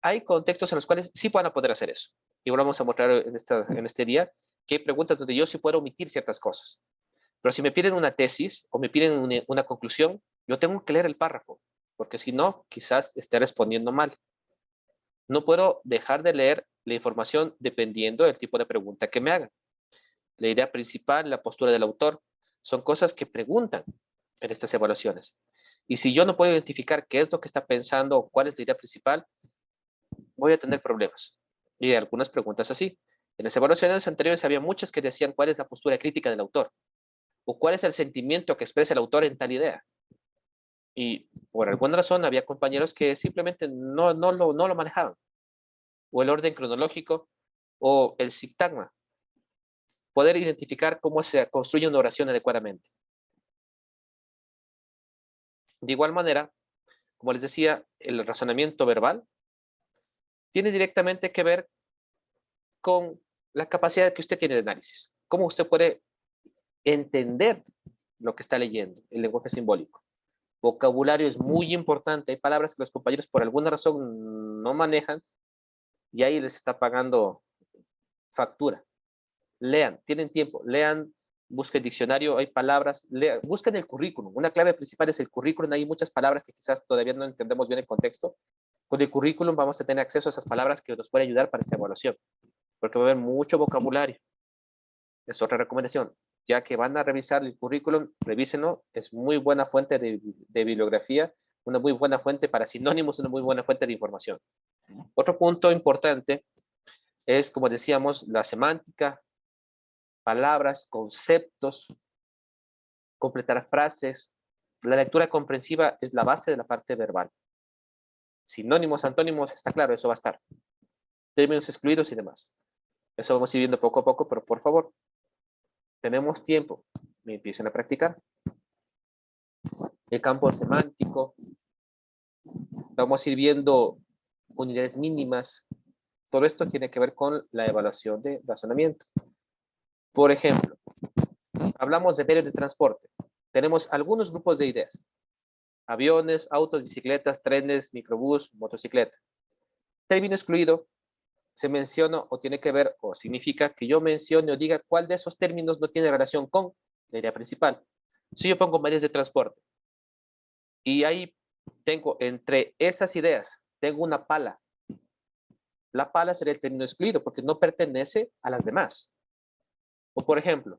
Hay contextos en los cuales sí van a poder hacer eso. Y vamos a mostrar en este día que hay preguntas donde yo sí puedo omitir ciertas cosas. Pero si me piden una tesis o me piden una conclusión, yo tengo que leer el párrafo, porque si no, quizás esté respondiendo mal. No puedo dejar de leer la información dependiendo del tipo de pregunta que me hagan. La idea principal, la postura del autor, son cosas que preguntan en estas evaluaciones. Y si yo no puedo identificar qué es lo que está pensando o cuál es la idea principal, voy a tener problemas. Y algunas preguntas así. En las evaluaciones anteriores había muchas que decían cuál es la postura crítica del autor o cuál es el sentimiento que expresa el autor en tal idea. Y por alguna razón había compañeros que simplemente no lo manejaban. O el orden cronológico o el sintagma. Poder identificar cómo se construye una oración adecuadamente. De igual manera, como les decía, el razonamiento verbal tiene directamente que ver con la capacidad que usted tiene de análisis. Cómo usted puede entender lo que está leyendo, el lenguaje simbólico. Vocabulario es muy importante. Hay palabras que los compañeros por alguna razón no manejan y ahí les está pagando factura. Lean, tienen tiempo, lean, busquen diccionario, hay palabras, lean, busquen el currículum. Una clave principal es el currículum. Hay muchas palabras que quizás todavía no entendemos bien el contexto. Con el currículum vamos a tener acceso a esas palabras que nos pueden ayudar para esta evaluación, porque va a haber mucho vocabulario. Es otra recomendación. Ya que van a revisar el currículum, revísenlo. Es muy buena fuente de bibliografía, una muy buena fuente para sinónimos, una muy buena fuente de información. Otro punto importante es, como decíamos, la semántica, palabras, conceptos, completar frases. La lectura comprensiva es la base de la parte verbal. Sinónimos, antónimos, está claro, eso va a estar. Términos excluidos y demás. Eso vamos a ir viendo poco a poco, pero por favor, tenemos tiempo. Me empiecen a practicar. El campo semántico. Vamos a ir viendo unidades mínimas. Todo esto tiene que ver con la evaluación de razonamiento. Por ejemplo, hablamos de medios de transporte. Tenemos algunos grupos de ideas. Aviones, autos, bicicletas, trenes, microbús, motocicleta. Término excluido se menciona o tiene que ver o significa que yo mencione o diga cuál de esos términos no tiene relación con la idea principal. Si yo pongo medios de transporte y ahí tengo entre esas ideas, tengo una pala. La pala sería el término excluido porque no pertenece a las demás. O por ejemplo,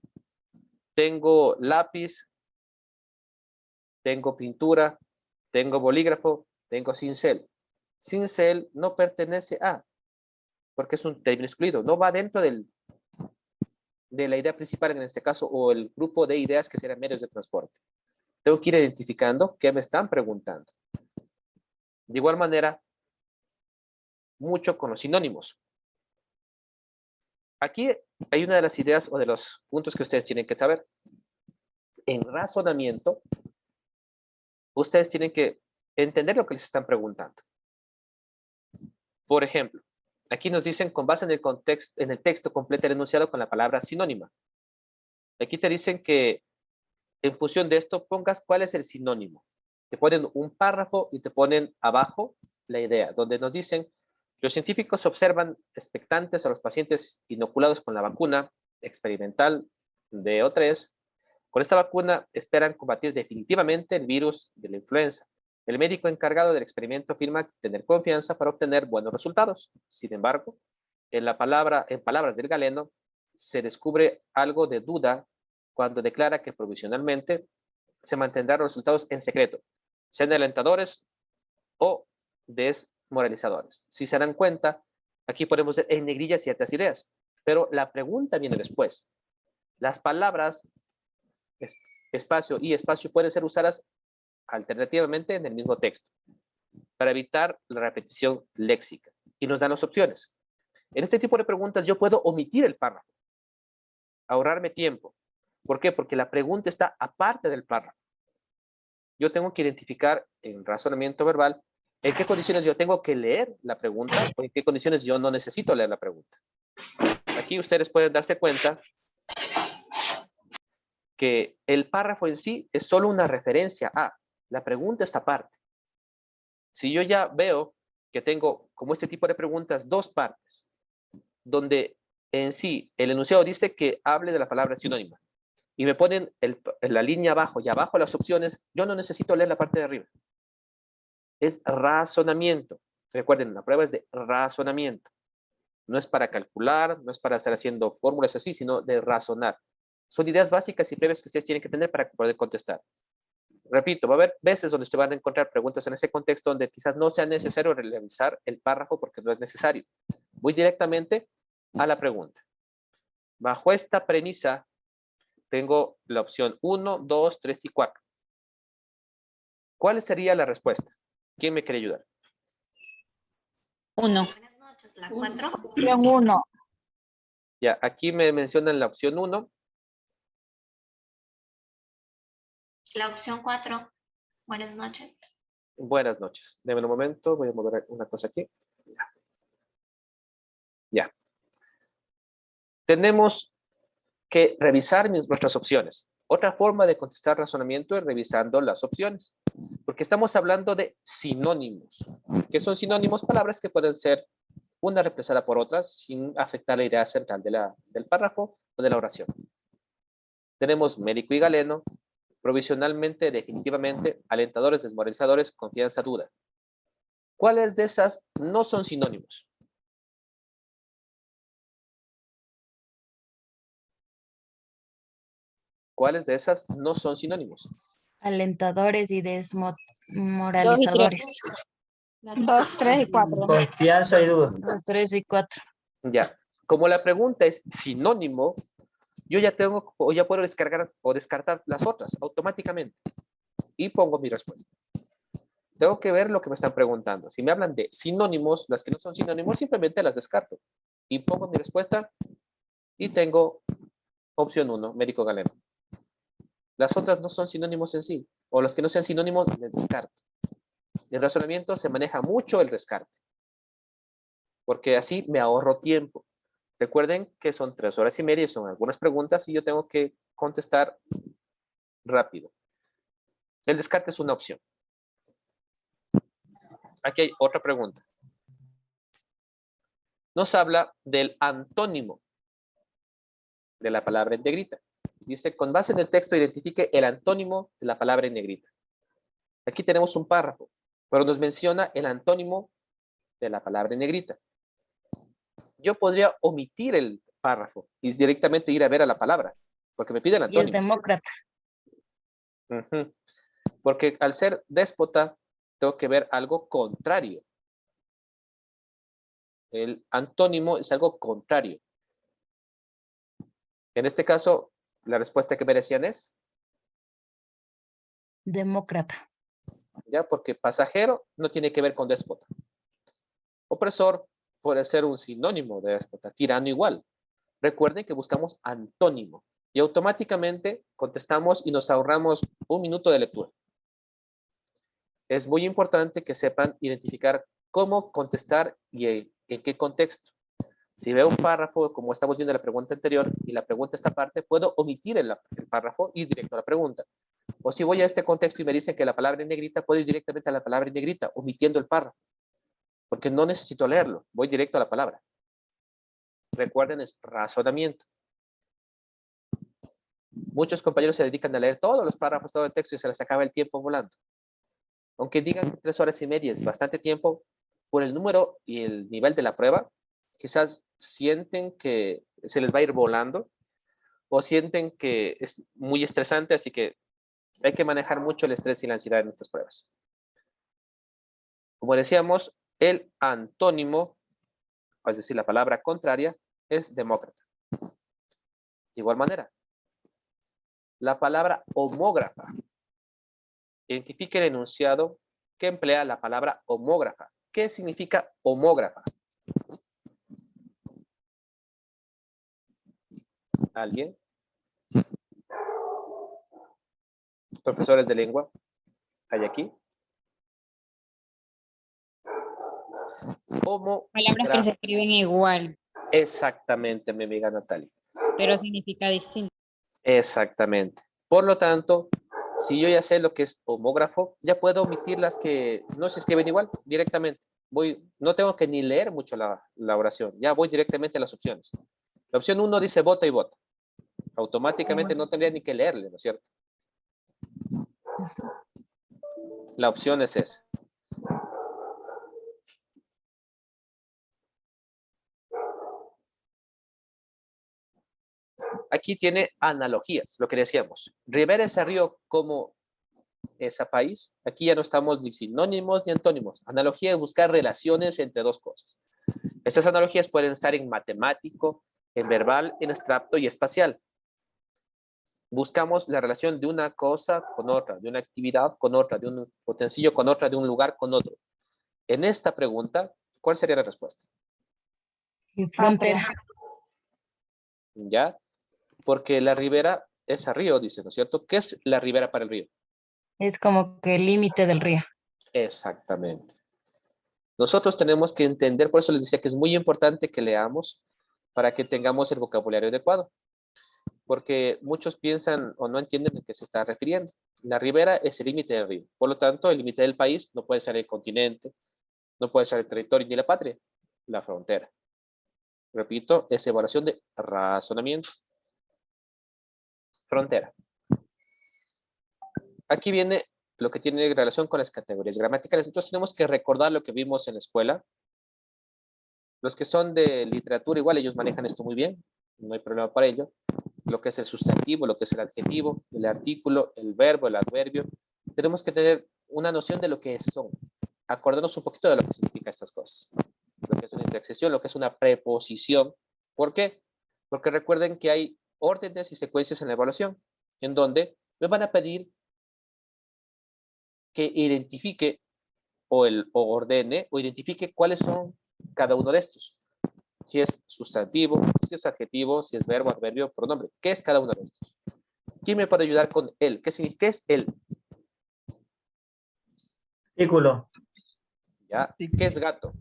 tengo lápiz, tengo pintura, tengo bolígrafo, tengo cincel. Cincel no pertenece a, porque es un término excluido, no va dentro de la idea principal en este caso, o el grupo de ideas que serán medios de transporte. Tengo que ir identificando qué me están preguntando. De igual manera, mucho con los sinónimos. Aquí hay una de las ideas o de los puntos que ustedes tienen que saber. En razonamiento, ustedes tienen que entender lo que les están preguntando. Por ejemplo, aquí nos dicen con base en el contexto, en el texto completa el enunciado con la palabra sinónima. Aquí te dicen que en función de esto pongas cuál es el sinónimo. Te ponen un párrafo y te ponen abajo la idea, donde nos dicen, los científicos observan expectantes a los pacientes inoculados con la vacuna experimental de O3. Con esta vacuna esperan combatir definitivamente el virus de la influenza. El médico encargado del experimento afirma tener confianza para obtener buenos resultados. Sin embargo, en palabras del galeno, se descubre algo de duda cuando declara que provisionalmente se mantendrán los resultados en secreto, sean alentadores o desmoralizadores. Si se dan cuenta, aquí podemos ver en negrilla ciertas ideas, pero la pregunta viene después. Las palabras espacio y espacio pueden ser usadas alternativamente en el mismo texto para evitar la repetición léxica. Y nos dan las opciones. En este tipo de preguntas yo puedo omitir el párrafo, ahorrarme tiempo. ¿Por qué? Porque la pregunta está aparte del párrafo. yo tengo que identificar en razonamiento verbal en qué condiciones yo tengo que leer la pregunta o en qué condiciones yo no necesito leer la pregunta. Aquí ustedes pueden darse cuenta que el párrafo en sí es solo una referencia a la pregunta esta parte. Si yo ya veo que tengo, como este tipo de preguntas, dos partes, donde en sí el enunciado dice que hable de la palabra sinónima, y me ponen la línea abajo y abajo las opciones, yo no necesito leer la parte de arriba. Es razonamiento. Recuerden, la prueba es de razonamiento. No es para calcular, no es para estar haciendo fórmulas así, sino de razonar. Son ideas básicas y previas que ustedes tienen que tener para poder contestar. Repito, va a haber veces donde ustedes van a encontrar preguntas en ese contexto donde quizás no sea necesario revisar el párrafo porque no es necesario. Voy directamente a la pregunta. Bajo esta premisa, tengo la opción 1, 2, 3 y 4. ¿Cuál sería la respuesta? ¿Quién me quiere ayudar? 1. Buenas noches, la 4. Opción 1. Ya, aquí me mencionan la opción 1. La opción 4. Buenas noches. Buenas noches. Deme un momento, voy a mover una cosa aquí. Ya. Tenemos que revisar nuestras opciones. Otra forma de contestar razonamiento es revisando las opciones, porque estamos hablando de sinónimos. ¿Qué son sinónimos? Palabras que pueden ser una reemplazada por otra sin afectar la idea central del párrafo o de la oración. Tenemos médico y galeno, provisionalmente, definitivamente, alentadores, desmoralizadores, confianza, duda. ¿Cuáles de esas no son sinónimos? ¿Cuáles de esas no son sinónimos? Alentadores y 2 y 3. desmoralizadores. 2, 3 y 4. Confianza y duda. 2, 3 y 4. Ya. Como la pregunta es sinónimo, yo ya tengo, o ya puedo descargar o descartar las otras automáticamente. Y pongo mi respuesta. Tengo que ver lo que me están preguntando. Si me hablan de sinónimos, las que no son sinónimos, simplemente las descarto. Y pongo mi respuesta y tengo opción 1, médico galeno. Las otras no son sinónimos en sí, o los que no sean sinónimos, les descarto. En razonamiento se maneja mucho el descarte, porque así me ahorro tiempo. Recuerden que son 3 horas y media y son algunas preguntas y yo tengo que contestar rápido. El descarte es una opción. Aquí hay otra pregunta. Nos habla del antónimo de la palabra en negrita. Dice, con base en el texto, identifique el antónimo de la palabra en negrita. Aquí tenemos un párrafo, pero nos menciona el antónimo de la palabra en negrita. Yo podría omitir el párrafo y directamente ir a ver a la palabra, porque me piden Y es antónimo. demócrata. Porque al ser déspota, tengo que ver algo contrario. El antónimo es algo contrario. En este caso, la respuesta que merecían es, Demócrata. ¿ya? Porque pasajero no tiene que ver con déspota. Opresor puede ser un sinónimo de déspota, tirano igual. Recuerden que buscamos antónimo y automáticamente contestamos y nos ahorramos 1 minuto de lectura. Es muy importante que sepan identificar cómo contestar y en qué contexto. Si veo un párrafo, como estamos viendo en la pregunta anterior, y la pregunta esta parte, puedo omitir el párrafo y ir directo a la pregunta. O si voy a este contexto y me dicen que la palabra en negrita, puedo ir directamente a la palabra en negrita, omitiendo el párrafo. Porque no necesito leerlo, voy directo a la palabra. Recuerden, es razonamiento. Muchos compañeros se dedican a leer todos los párrafos, todo el texto y se les acaba el tiempo volando. Aunque digan que 3 horas y media es bastante tiempo, por el número y el nivel de la prueba, quizás sienten que se les va a ir volando o sienten que es muy estresante, así que hay que manejar mucho el estrés y la ansiedad en estas pruebas. Como decíamos, el antónimo, es decir, la palabra contraria, es demócrata. De igual manera, la palabra homógrafa. Identifique el enunciado que emplea la palabra homógrafa. ¿Qué significa homógrafa? ¿Alguien? Profesores de lengua. ¿Hay aquí? Palabras que se escriben igual, Exactamente, mi amiga Natalia. pero significa distinto. Exactamente. Por lo tanto, si yo ya sé lo que es homógrafo, ya puedo omitir las que no se escriben igual directamente. No tengo que ni leer mucho la oración, ya voy directamente a las opciones. La opción 1 dice vota y vota. Automáticamente no tendría ni que leerle, ¿no es cierto? La opción es esa. Aquí tiene analogías, lo que decíamos. Rivera ese río como ese país. Aquí ya no estamos ni sinónimos ni antónimos. Analogía es buscar relaciones entre dos cosas. Estas analogías pueden estar en matemático, en verbal, en abstracto y espacial. Buscamos la relación de una cosa con otra, de una actividad con otra, de un utensilio con otra, de un lugar con otro. En esta pregunta, ¿cuál sería la respuesta? Frontera. ¿Ya? Porque la ribera es a río, dice, ¿no es cierto? ¿Qué es la ribera para el río? Es como que el límite del río. Exactamente. Nosotros tenemos que entender, por eso les decía que es muy importante que leamos para que tengamos el vocabulario adecuado. Porque muchos piensan o no entienden a qué se está refiriendo. La ribera es el límite del río. Por lo tanto, el límite del país no puede ser el continente, no puede ser el territorio ni la patria, la frontera. Repito, es evaluación de razonamiento. Frontera. Aquí viene lo que tiene relación con las categorías gramaticales. Entonces tenemos que recordar lo que vimos en la escuela. Los que son de literatura, igual ellos manejan esto muy bien, no hay problema para ello. Lo que es el sustantivo, lo que es el adjetivo, el artículo, el verbo, el adverbio. Tenemos que tener una noción de lo que son. Acordarnos un poquito de lo que significan estas cosas. Lo que es una intersección, lo que es una preposición. ¿Por qué? Porque recuerden que hay órdenes y secuencias en la evaluación, en donde me van a pedir que identifique o ordene o identifique cuáles son cada uno de estos. Si es sustantivo, si es adjetivo, si es verbo, adverbio, pronombre. ¿Qué es cada uno de estos? ¿Quién me puede ayudar con él? ¿Qué significa? ¿Qué es él? Artículo, ¿Ya? ¿Qué es gato?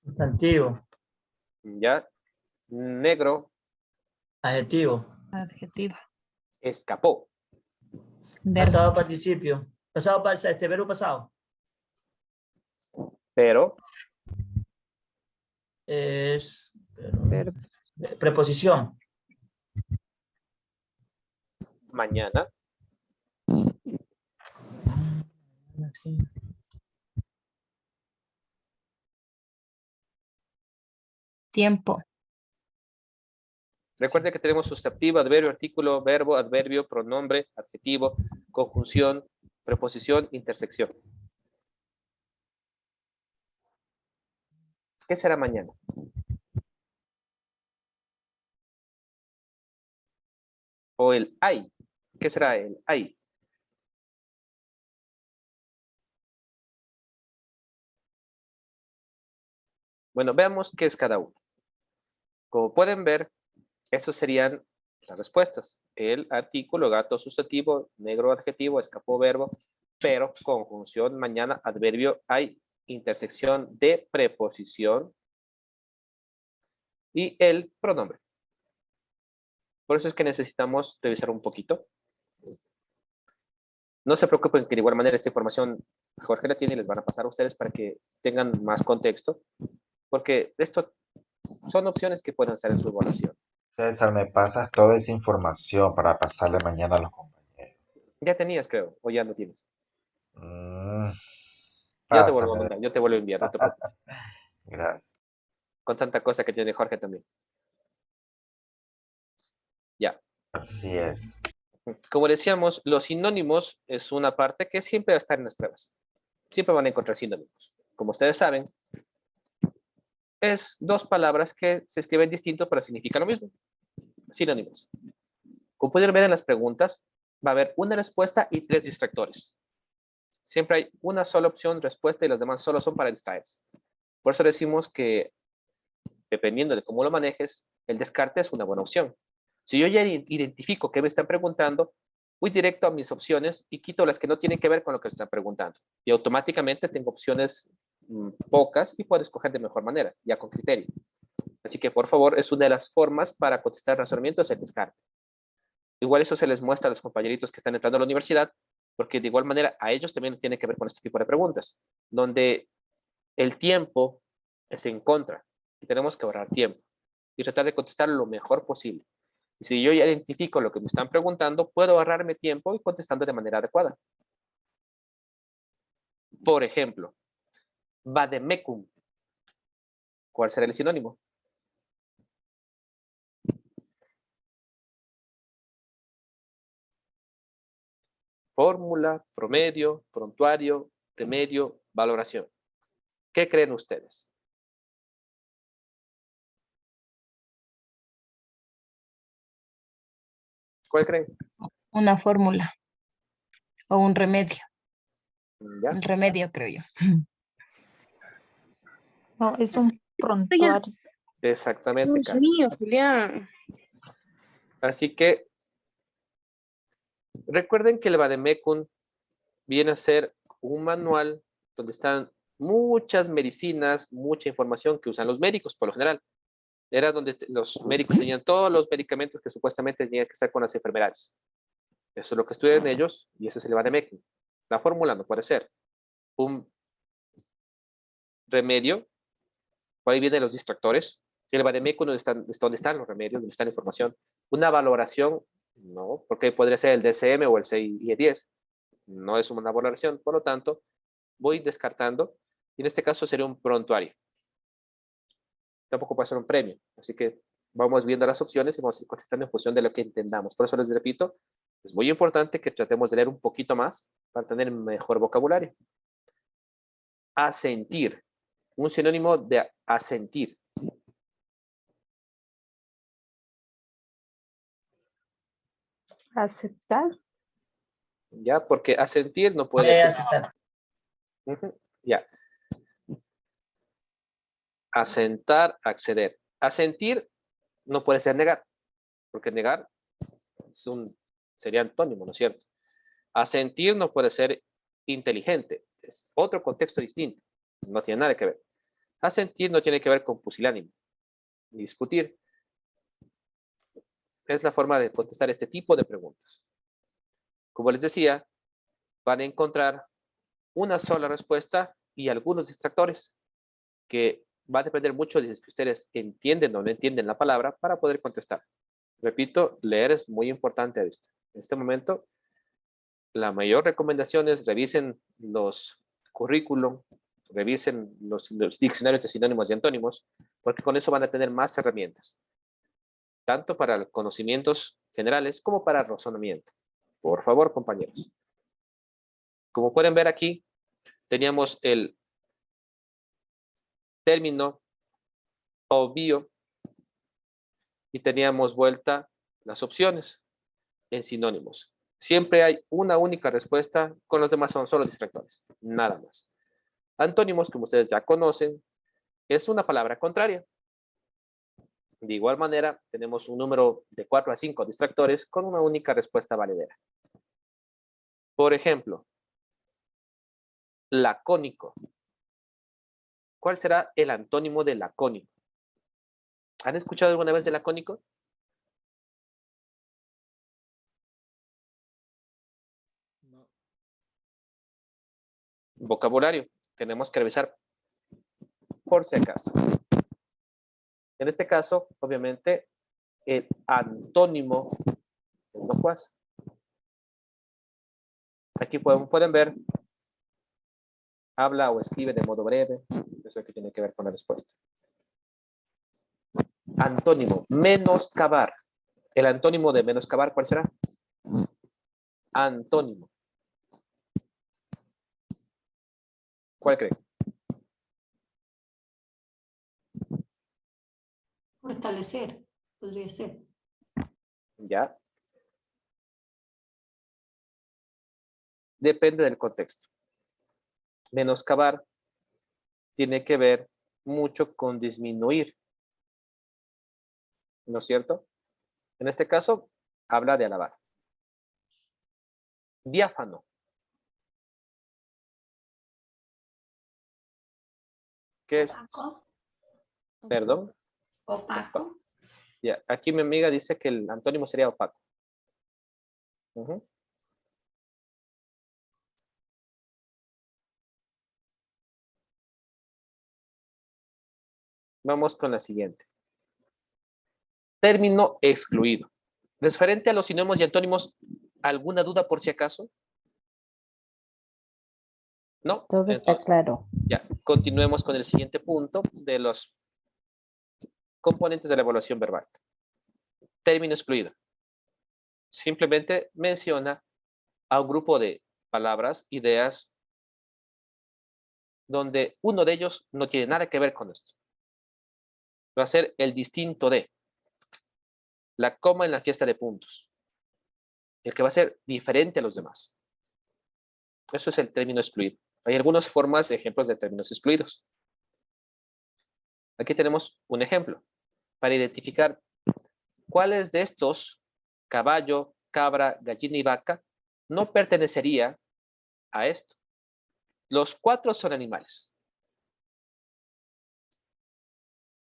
sustantivo, ¿Ya? Negro, adjetivo, Adjetivo. escapó. Verbo. pasado participio, verbo pasado, Pero, es Verbo. preposición, mañana, Tiempo. recuerden que tenemos sustantivo, adverbio, artículo, verbo, adverbio, pronombre, adjetivo, conjunción, preposición, intersección. ¿Qué será mañana? O el hay. ¿Qué será el hay? Bueno, veamos qué es cada uno. Como pueden ver, esos serían las respuestas. El artículo, gato, sustantivo, negro, adjetivo, escapó, verbo, pero, conjunción, mañana, adverbio, hay, intersección de preposición y el pronombre. Por eso es que necesitamos revisar un poquito. No se preocupen que de igual manera esta información Jorge la tiene y les van a pasar a ustedes para que tengan más contexto, porque esto son opciones que pueden estar en su evaluación. César, me pasas toda esa información para pasarle mañana a los compañeros. Ya tenías, creo, o ya no tienes. Mm, Yo te vuelvo a pásame. mandar, yo te vuelvo a enviar, no te preocupes. Gracias. Con tanta cosa que tiene Jorge también. Ya. Así es. Como decíamos, los sinónimos es una parte que siempre va a estar en las pruebas. Siempre van a encontrar sinónimos. Como ustedes saben, es dos palabras que se escriben distinto pero significan lo mismo. Sinónimos. Como pueden ver en las preguntas, va a haber una respuesta y tres distractores. Siempre hay una sola opción respuesta y las demás solo son para distraerse. Por eso decimos que, dependiendo de cómo lo manejes, el descarte es una buena opción. Si yo ya identifico qué me están preguntando, Voy directo a mis opciones y quito las que no tienen que ver con lo que se están preguntando. Y automáticamente tengo opciones pocas y puedo escoger de mejor manera, ya con criterio. Así que, por favor, es una de las formas para contestar el razonamiento, es el descarte. Igual eso se les muestra a los compañeritos que están entrando a la universidad, porque de igual manera a ellos también tiene que ver con este tipo de preguntas, donde el tiempo es en contra y tenemos que ahorrar tiempo y tratar de contestar lo mejor posible. Y si yo ya identifico lo que me están preguntando, puedo ahorrarme tiempo y contestando de manera adecuada. Por ejemplo, vademecum. ¿Cuál será el sinónimo? Fórmula, promedio, prontuario, remedio, valoración. ¿Qué creen ustedes? ¿Cuál creen? Una fórmula o un remedio. ¿Ya? Un remedio, creo yo. No, es un prontuario. Exactamente, Dios Carlos. mío, Julián. Así que recuerden que el vademecum viene a ser un manual donde están muchas medicinas, mucha información que usan los médicos por lo general. Era donde los médicos tenían todos los medicamentos que supuestamente tenían que estar con las enfermedades. Eso es lo que estudian ellos y ese es el vademecum. La fórmula no puede ser un remedio, por ahí vienen los distractores. El vademecum es donde están los remedios, donde está la información. Una valoración, no, porque podría ser el DCM o el CIE-10. No es una valoración, por lo tanto, voy descartando, y en este caso sería un prontuario. Tampoco puede ser un premio, así que vamos viendo las opciones y vamos a ir contestando en función de lo que entendamos. Por eso les repito, es muy importante que tratemos de leer un poquito más para tener mejor vocabulario. Asentir, un sinónimo de asentir. Aceptar. ¿Ya? Porque asentir no puede ser. Aceptar. Ya. Asentar, acceder. Asentir no puede ser negar, porque negar sería antónimo, ¿no es cierto? Asentir no puede ser inteligente, es otro contexto distinto, no tiene nada que ver. Asentir no tiene que ver con pusilánime, ni discutir. Es la forma de contestar este tipo de preguntas. Como les decía, van a encontrar una sola respuesta y algunos distractores que va a depender mucho de si ustedes entienden o no entienden la palabra para poder contestar. Repito, leer es muy importante. En este momento, la mayor recomendación es revisen los currículum, revisen los diccionarios de sinónimos y antónimos, porque con eso van a tener más herramientas, tanto para conocimientos generales como para razonamiento. Por favor, compañeros. Como pueden ver aquí, teníamos el término obvio y teníamos vuelta las opciones en sinónimos. Siempre hay una única respuesta, con los demás son solo distractores, nada más. Antónimos, como ustedes ya conocen, es una palabra contraria. De igual manera, tenemos un número de 4 a 5 distractores con una única respuesta valedera. Por ejemplo, lacónico. ¿Cuál será el antónimo de lacónico? ¿Han escuchado alguna vez de lacónico? Vocabulario. Tenemos que revisar por si acaso. En este caso, obviamente, el antónimo es locuaz. Aquí pueden ver, habla o escribe de modo breve. Eso es lo que tiene que ver con la respuesta. Antónimo, menoscabar. El antónimo de menoscabar, ¿cuál será? Antónimo. ¿Cuál creen? Fortalecer, podría ser. ¿Ya? Depende del contexto. Menoscabar tiene que ver mucho con disminuir. ¿No es cierto? En este caso, habla de alabar. Diáfano. ¿Qué es? Opaco. Perdón. Opaco. Ya, aquí mi amiga dice que el antónimo sería opaco. Ujú. Vamos con la siguiente. Término excluido. Referente a los sinónimos y antónimos, ¿alguna duda por si acaso? ¿No? Todo está Entonces, claro. ya, continuemos con el siguiente punto de los componentes de la evaluación verbal. Término excluido. Simplemente menciona a un grupo de palabras, ideas, donde uno de ellos no tiene nada que ver con esto. Va a ser el distinto de. La coma en la fiesta de puntos. El que va a ser diferente a los demás. Eso es el término excluido. Hay algunas formas, ejemplos de términos excluidos. Aquí tenemos un ejemplo para identificar cuáles de estos, caballo, cabra, gallina y vaca, no pertenecería a esto. Los 4 son animales.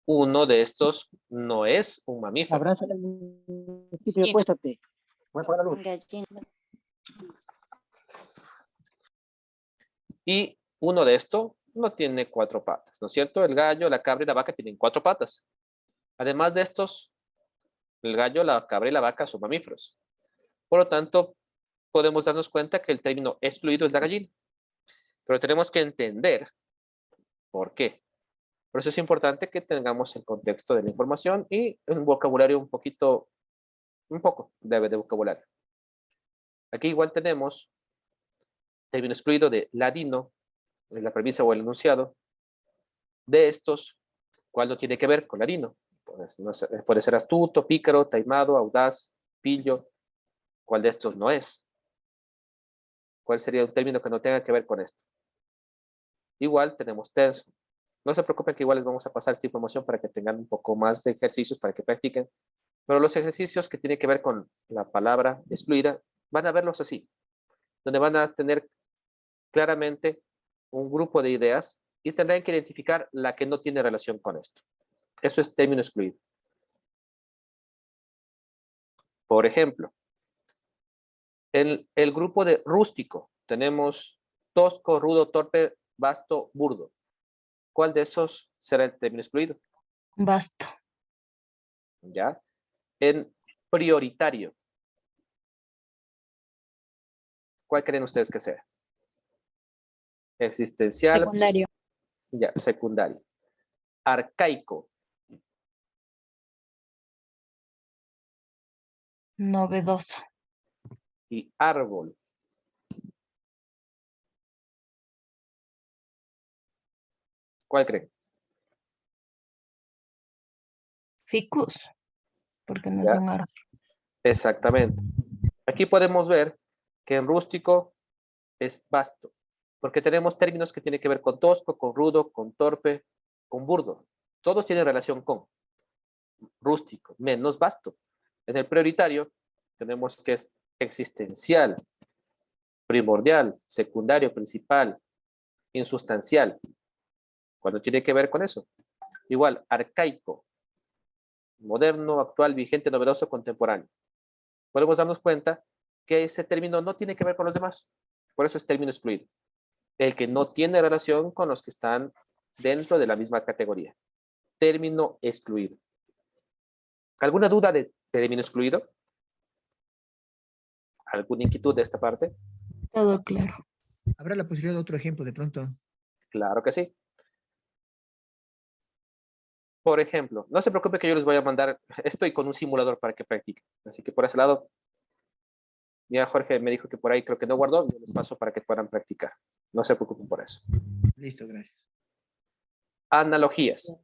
Uno de estos no es un mamífero. Abraza el tipo y acuéstate. Voy a apagar la luz. Y uno de estos no tiene 4 patas, ¿no es cierto? El gallo, la cabra y la vaca tienen 4 patas. Además de estos, el gallo, la cabra y la vaca son mamíferos. Por lo tanto, podemos darnos cuenta que el término excluido es la gallina. Pero tenemos que entender por qué. Por eso es importante que tengamos el contexto de la información y un vocabulario un poco de vocabulario. Aquí igual tenemos término excluido de ladino, en la premisa o el enunciado. De estos, ¿cuál no tiene que ver con ladino? Pues, no sé, puede ser astuto, pícaro, taimado, audaz, pillo. ¿Cuál de estos no es? ¿Cuál sería un término que no tenga que ver con esto? Igual tenemos tenso. No se preocupen que igual les vamos a pasar esta información para que tengan un poco más de ejercicios para que practiquen. Pero los ejercicios que tienen que ver con la palabra excluida, van a verlos así, donde van a tener claramente un grupo de ideas y tendrán que identificar la que no tiene relación con esto. Eso es término excluido. Por ejemplo, en el grupo de rústico tenemos tosco, rudo, torpe, vasto, burdo. ¿Cuál de esos será el término excluido? Basto. ¿Ya? En prioritario, ¿cuál creen ustedes que sea? Existencial. Secundario. Ya, secundario. Arcaico. Novedoso. Y árbol. ¿Cuál creen? Ficus. Porque no Ya. es un árbol. Exactamente. Aquí podemos ver que en rústico es vasto, porque tenemos términos que tienen que ver con tosco, con rudo, con torpe, con burdo. Todos tienen relación con rústico, menos vasto. En el prioritario tenemos que es existencial, primordial, secundario, principal, insustancial. Cuando tiene que ver con eso. Igual, arcaico, moderno, actual, vigente, novedoso, contemporáneo. Podemos darnos cuenta que ese término no tiene que ver con los demás. Por eso es término excluido. El que no tiene relación con los que están dentro de la misma categoría. Término excluido. ¿Alguna duda de término excluido? ¿Alguna inquietud de esta parte? Todo claro. ¿Habrá la posibilidad de otro ejemplo de pronto? Claro que sí. Por ejemplo, no se preocupe que yo les voy a mandar, estoy con un simulador para que practiquen. Así que por ese lado, ya Jorge me dijo que por ahí creo que no guardó, yo les paso para que puedan practicar. No se preocupen por eso. Listo, gracias. Analogías.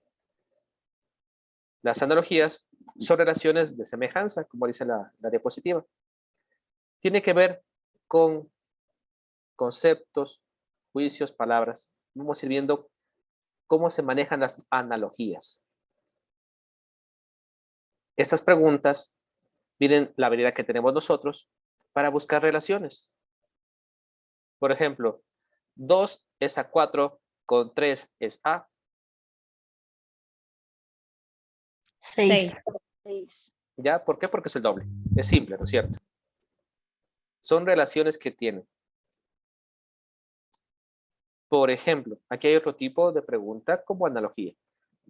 Las analogías son relaciones de semejanza, como dice la diapositiva. Tiene que ver con conceptos, juicios, palabras. Vamos a ir viendo cómo se manejan las analogías. Estas preguntas miren la habilidad que tenemos nosotros para buscar relaciones. Por ejemplo, 2 es a 4 con 3 es a 6. 6. ¿ya? ¿Por qué? Porque es el doble. Es simple, ¿no es cierto? Son relaciones que tienen. Por ejemplo, aquí hay otro tipo de pregunta como analogía.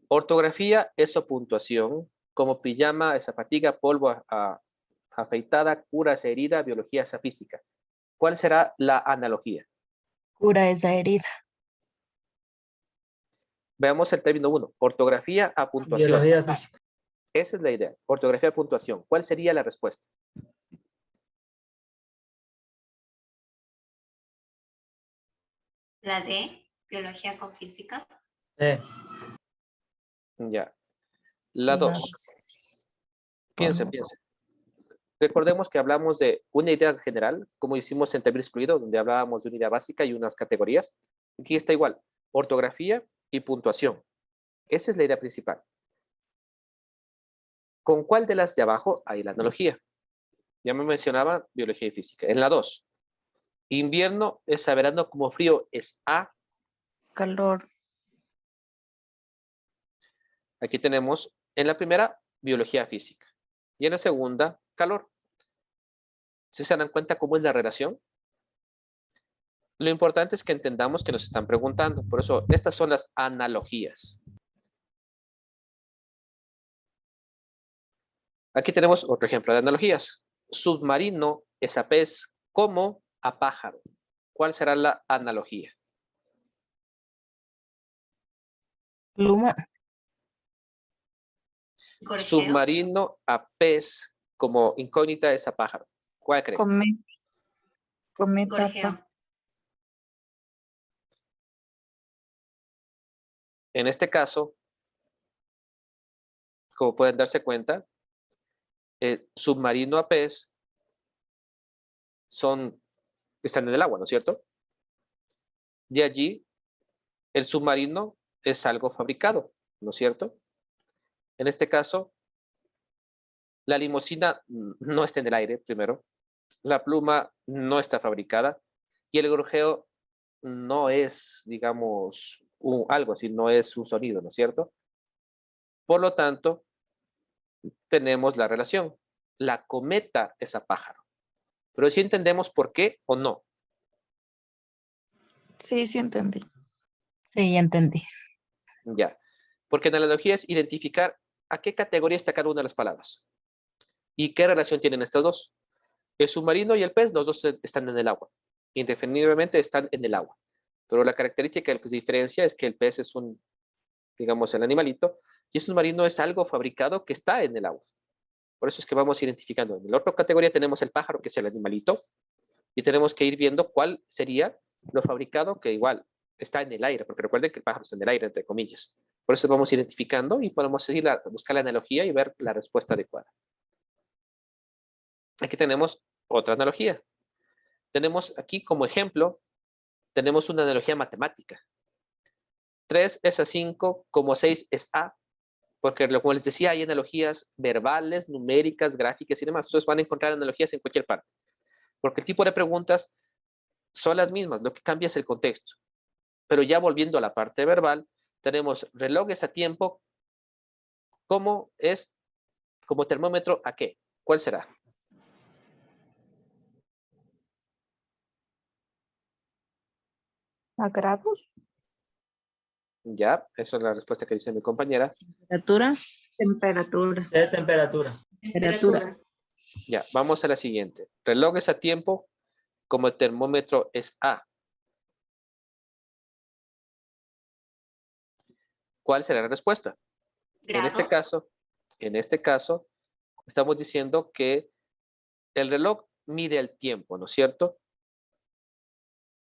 Ortografía es o puntuación, como pijama esa fatiga, polvo afeitada, cura esa herida, biología esa física. ¿Cuál será la analogía? Cura esa herida. Veamos el término 1. Ortografía a puntuación. Biología física. Esa es la idea. Ortografía a puntuación. ¿Cuál sería la respuesta? La D, biología con física. Ya. La 2. Piensen, Vamos. piensen. Recordemos que hablamos de una idea general, como hicimos en término excluido, donde hablábamos de una idea básica y unas categorías. Aquí está igual. Ortografía y puntuación. Esa es la idea principal. ¿Con cuál de las de abajo hay la analogía? Ya me mencionaba biología y física. En la 2. Invierno es a verano como frío es a. Calor. Aquí tenemos en la primera biología física y en la segunda calor. ¿Sí se dan cuenta cómo es la relación? Lo importante es que entendamos que nos están preguntando. Por eso estas son las analogías. Aquí tenemos otro ejemplo de analogías. Submarino es a pez como a pájaro. ¿Cuál será la analogía? Pluma. Gorjeo. Submarino a pez como incógnita es a pájaro. ¿Cuál creen? Cometa. Gorjeo. En este caso, como pueden darse cuenta, submarino a pez están en el agua, ¿no es cierto? De allí, el submarino es algo fabricado, ¿no es cierto? En este caso, la limusina no está en el aire, primero. La pluma no está fabricada. Y el gorjeo no es, digamos, algo así, no es un sonido, ¿no es cierto? Por lo tanto, tenemos la relación. La cometa es a pájaro. Pero si entendemos por qué o no. Sí, sí entendí. Sí, ya entendí. Ya. Porque en analogía es identificar a qué categoría está cada una de las palabras. ¿Y qué relación tienen estas dos? El submarino y el pez, los dos están en el agua. Indefinidamente están en el agua. Pero la característica que se diferencia es que el pez es digamos, el animalito, y el submarino es algo fabricado que está en el agua. Por eso es que vamos identificando. En la otra categoría tenemos el pájaro, que es el animalito, y tenemos que ir viendo cuál sería lo fabricado que igual está en el aire, porque recuerden que el pájaro está en el aire, entre comillas. Por eso vamos identificando y podemos seguir buscar la analogía y ver la respuesta adecuada. Aquí tenemos otra analogía. Tenemos aquí como ejemplo, tenemos una analogía matemática. 3 es a 5, como 6 es a, porque como les decía, hay analogías verbales, numéricas, gráficas y demás. Ustedes van a encontrar analogías en cualquier parte, porque el tipo de preguntas son las mismas, lo que cambia es el contexto. Pero ya volviendo a la parte verbal, tenemos relojes a tiempo, ¿cómo es? Como termómetro, ¿a qué? ¿Cuál será? ¿A grados? Ya, esa es la respuesta que dice mi compañera. Temperatura. Temperatura. C, temperatura. Temperatura. Ya, vamos a la siguiente. Relojes a tiempo, como termómetro es A. ¿Cuál será la respuesta? En este caso, estamos diciendo que el reloj mide el tiempo, ¿no es cierto?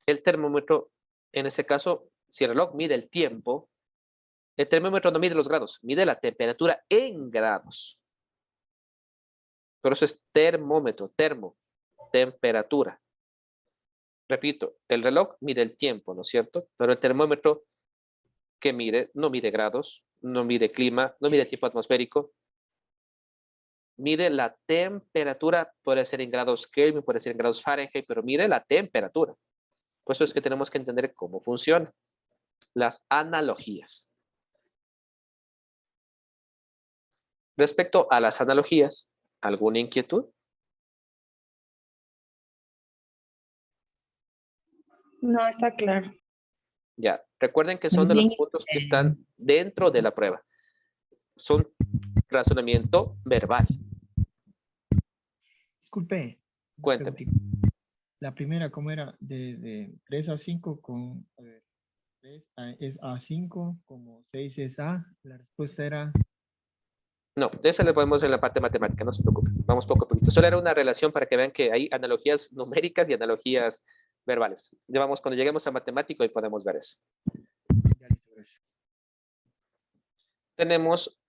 El termómetro, en este caso, si el reloj mide el tiempo, el termómetro no mide los grados, mide la temperatura en grados. Por eso es termómetro, temperatura. Repito, el reloj mide el tiempo, ¿no es cierto? Pero el termómetro que mide, no mide grados, no mide clima, no mide tiempo atmosférico, mide la temperatura, puede ser en grados Kelvin, puede ser en grados Fahrenheit, pero mide la temperatura. Por eso es que tenemos que entender cómo funcionan las analogías. Respecto a las analogías, ¿alguna inquietud? No, está claro. Ya, recuerden que son de los puntos que están dentro de la prueba. Son razonamiento verbal. Disculpe. Cuénteme. La primera, ¿cómo era? De 3 a 5 con... A ver, 3 es A5, como 6 es A. La respuesta era... No, de esa le podemos en la parte matemática, no se preocupe. Vamos poco a poquito. Solo era una relación para que vean que hay analogías numéricas y analogías verbales. Ya vamos, cuando lleguemos a matemático y podemos ver eso. Ya listo, gracias. Tenemos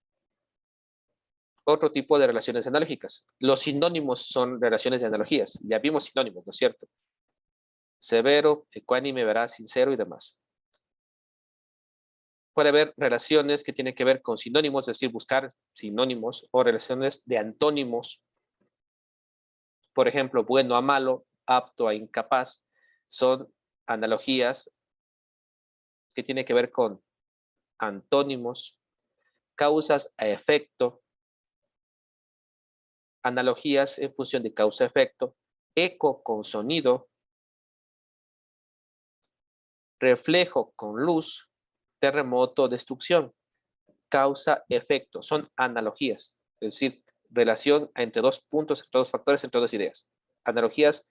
otro tipo de relaciones analógicas. Los sinónimos son relaciones de analogías. Ya vimos sinónimos, ¿no es cierto? Severo, ecuánime, veraz, sincero y demás. Puede haber relaciones que tienen que ver con sinónimos, es decir, buscar sinónimos o relaciones de antónimos. Por ejemplo, bueno a malo, apto a incapaz, son analogías que tienen que ver con antónimos, causas a efecto, analogías en función de causa-efecto, eco con sonido, reflejo con luz, terremoto, destrucción, causa-efecto, son analogías, es decir, relación entre dos puntos, entre dos factores, entre dos ideas. Analogías,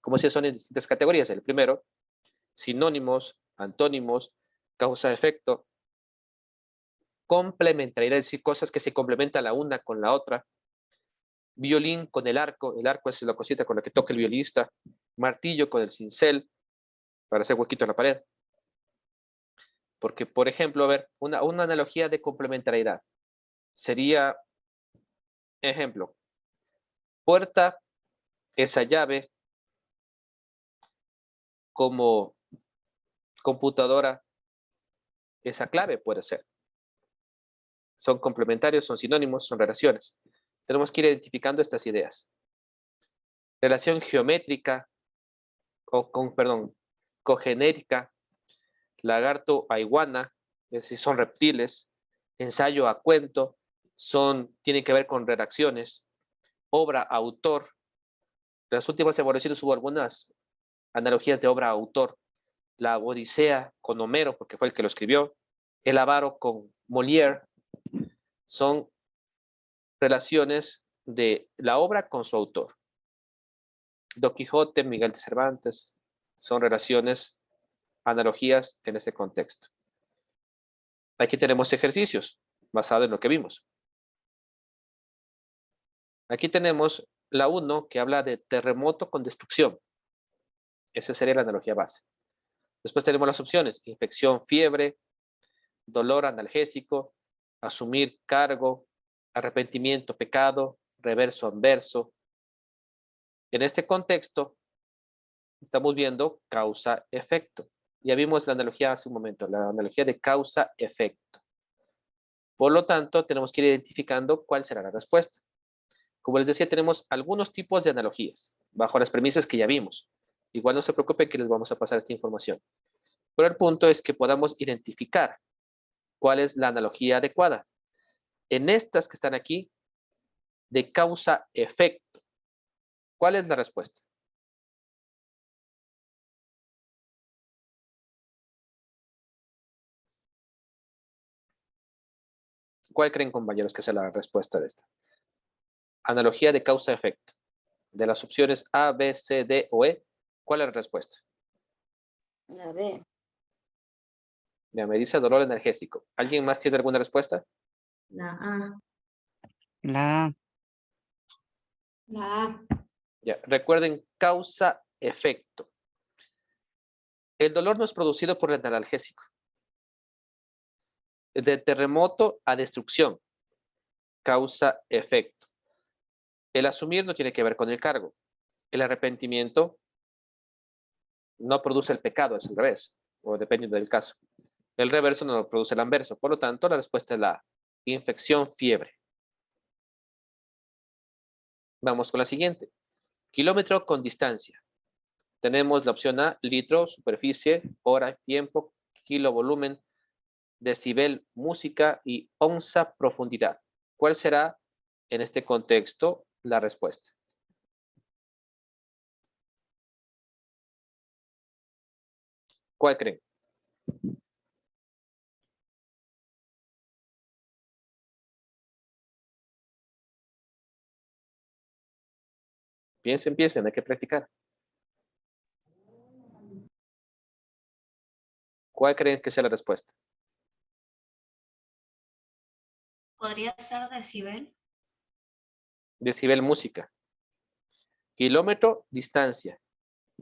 como si son en distintas categorías. El primero, sinónimos, antónimos, causa-efecto, complementariedad, es decir, cosas que se complementan la una con la otra. Violín con el arco es la cosita con la que toca el violista. Martillo con el cincel, para hacer huequito en la pared. Porque, por ejemplo, a ver, una analogía de complementariedad sería, ejemplo, puerta, esa llave, como computadora, esa clave puede ser. Son complementarios, son sinónimos, son relaciones. Tenemos que ir identificando estas ideas. Relación geométrica, cogenérica, lagarto a iguana, es decir, son reptiles. Ensayo a cuento, tienen que ver con redacciones. Obra a autor. En las últimas evaluaciones hubo algunas analogías de obra a autor. La Odisea con Homero, porque fue el que lo escribió. El avaro con Molière. Son relaciones de la obra con su autor. Don Quijote, Miguel de Cervantes, son relaciones, analogías en ese contexto. Aquí tenemos ejercicios basados en lo que vimos. Aquí tenemos la 1 que habla de terremoto con destrucción. Esa sería la analogía base. Después tenemos las opciones: infección, fiebre, dolor analgésico, asumir cargo, arrepentimiento, pecado, reverso, anverso. En este contexto, estamos viendo causa-efecto. Ya vimos la analogía hace un momento, la analogía de causa-efecto. Por lo tanto, tenemos que ir identificando cuál será la respuesta. Como les decía, tenemos algunos tipos de analogías, bajo las premisas que ya vimos. Igual no se preocupen que les vamos a pasar esta información. Pero el punto es que podamos identificar cuál es la analogía adecuada. En estas que están aquí, de causa-efecto, ¿cuál es la respuesta? ¿Cuál creen, compañeros, que sea la respuesta de esta? Analogía de causa-efecto. De las opciones A, B, C, D o E, ¿cuál es la respuesta? La B. Ya me dice dolor energético. ¿Alguien más tiene alguna respuesta? La A. La La A. Ya, recuerden, causa-efecto. El dolor no es producido por el analgésico. De terremoto a destrucción, causa-efecto. El asumir no tiene que ver con el cargo. El arrepentimiento no produce el pecado, es al revés, o depende del caso. El reverso no produce el anverso. Por lo tanto, la respuesta es la A. Infección, fiebre. Vamos con la siguiente. Kilómetro con distancia. Tenemos la opción A, litro, superficie, hora, tiempo, kilo, volumen, decibel, música y onza, profundidad. ¿Cuál será en este contexto la respuesta? ¿Cuál creen? Piensen, hay que practicar. ¿Cuál creen que sea la respuesta? ¿Podría ser decibel? Decibel, música. Kilómetro, distancia.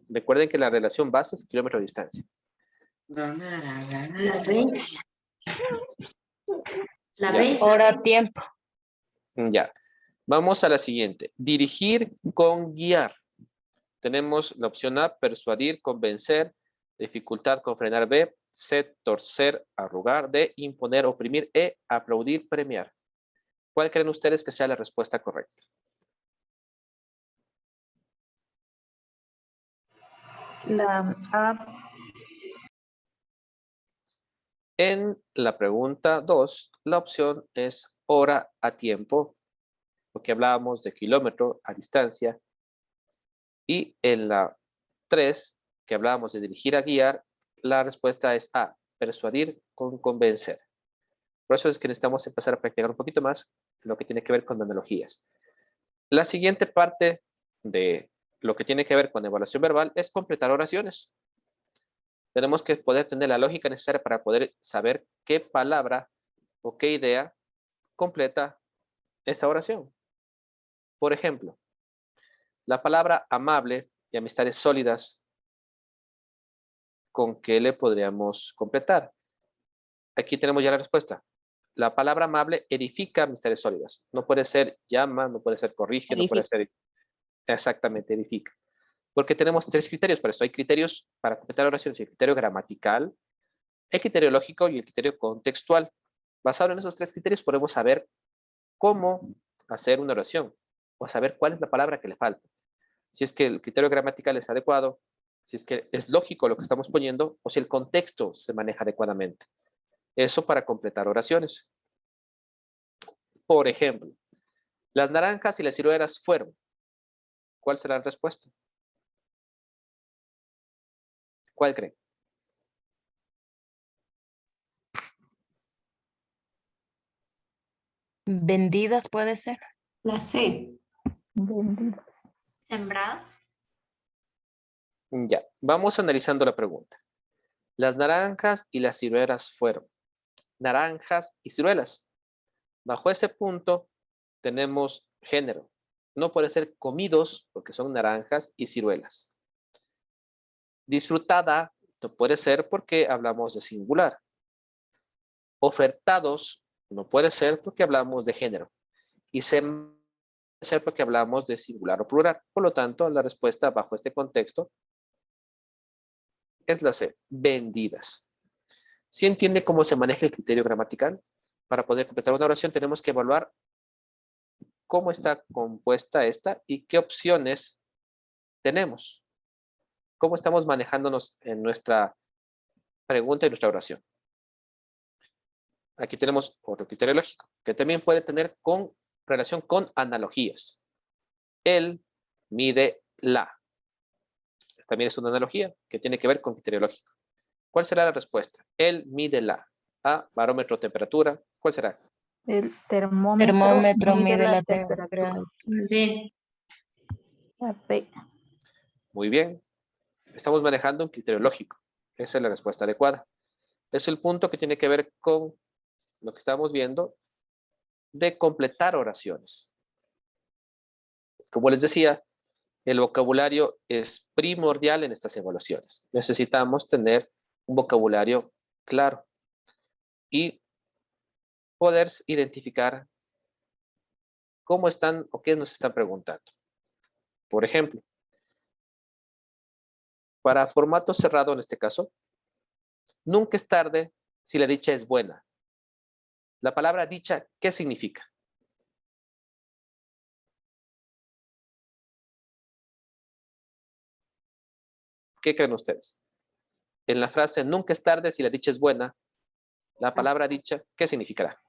Recuerden que la relación base es kilómetro-distancia. La B. La B. Hora, tiempo. Ya. Vamos a la siguiente. Dirigir con guiar. Tenemos la opción A, persuadir, convencer, dificultad con frenar B, C, torcer, arrugar, D, imponer, oprimir, E, aplaudir, premiar. ¿Cuál creen ustedes que sea la respuesta correcta? La A. En la pregunta 2, la opción es hora a tiempo, porque hablábamos de kilómetro a distancia. Y en la 3, que hablábamos de dirigir a guiar, la respuesta es A, persuadir con convencer. Por eso es que necesitamos empezar a practicar un poquito más lo que tiene que ver con analogías. La siguiente parte de lo que tiene que ver con evaluación verbal es completar oraciones. Tenemos que poder tener la lógica necesaria para poder saber qué palabra o qué idea completa esa oración. Por ejemplo, la palabra amable y amistades sólidas, ¿con qué le podríamos completar? Aquí tenemos ya la respuesta. La palabra amable edifica amistades sólidas. No puede ser llama, no puede ser corrige, no puede ser exactamente edifica. Porque tenemos 3 criterios para esto. Hay criterios para completar oraciones: el criterio gramatical, el criterio lógico y el criterio contextual. Basado en esos 3 criterios podemos saber cómo hacer una oración o saber cuál es la palabra que le falta. Si es que el criterio gramatical es adecuado, si es que es lógico lo que estamos poniendo o si el contexto se maneja adecuadamente. Eso para completar oraciones. Por ejemplo, las naranjas y las ciruelas fueron. ¿Cuál será la respuesta? ¿Cuál creen? Vendidas puede ser. La C. ¿Sembrados? Ya, vamos analizando la pregunta. Las naranjas y las ciruelas fueron. Naranjas y ciruelas. Bajo ese punto tenemos género. No puede ser comidos porque son naranjas y ciruelas. Disfrutada no puede ser porque hablamos de singular. Ofertados no puede ser porque hablamos de género. Y se puede ser porque hablamos de singular o plural. Por lo tanto, la respuesta bajo este contexto es la C, vendidas. ¿Sí entiende cómo se maneja el criterio gramatical? Para poder completar una oración tenemos que evaluar cómo está compuesta esta y qué opciones tenemos. Cómo estamos manejándonos en nuestra pregunta y nuestra oración. Aquí tenemos otro criterio lógico, que también puede tener relación con analogías. Él mide la. También es una analogía que tiene que ver con criterio lógico. ¿Cuál será la respuesta? Él mide la. A, barómetro, temperatura. ¿Cuál será? El termómetro, Termómetro mide mide la la temperatura. temperatura. D. La B. Muy bien. Estamos manejando un criterio lógico. Esa es la respuesta adecuada. Es el punto que tiene que ver con lo que estamos viendo de completar oraciones. Como les decía, el vocabulario es primordial en estas evaluaciones. Necesitamos tener un vocabulario claro y poder identificar cómo están o qué nos están preguntando. Por ejemplo, para formato cerrado en este caso, nunca es tarde si la dicha es buena. La palabra dicha, ¿qué significa? ¿Qué creen ustedes? En la frase nunca es tarde si la dicha es buena, la palabra dicha, ¿qué significará?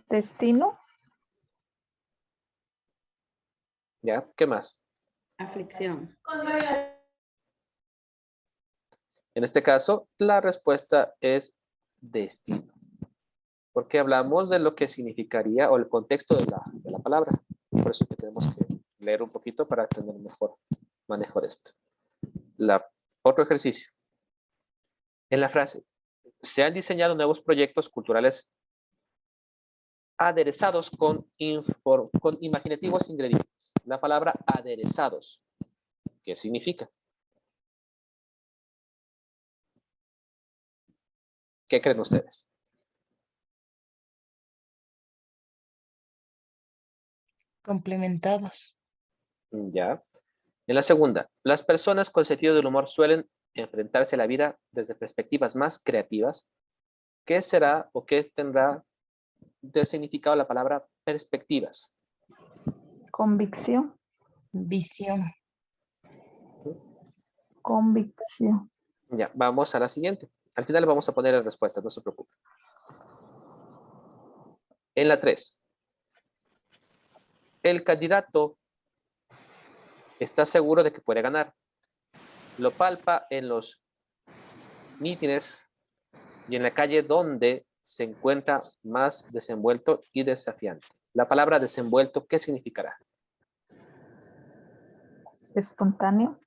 Destino. ¿Ya? ¿Qué más? Aflicción. En este caso, la respuesta es destino. Porque hablamos de lo que significaría o el contexto de la palabra. Por eso que tenemos que leer un poquito para tener mejor manejo de esto. Otro ejercicio. En la frase, se han diseñado nuevos proyectos culturales aderezados con imaginativos ingredientes. La palabra aderezados, ¿qué significa? ¿Qué creen ustedes? Complementados. Ya. En la segunda, las personas con sentido del humor suelen enfrentarse a la vida desde perspectivas más creativas. ¿Qué será o qué tendrá de significado la palabra perspectivas? Convicción. Visión. Convicción. Ya, vamos a la siguiente. Al final vamos a poner la respuesta, no se preocupe. En la 3. El candidato está seguro de que puede ganar. Lo palpa en los mítines y en la calle donde se encuentra más desenvuelto y desafiante. La palabra desenvuelto, ¿qué significará? Espontáneo.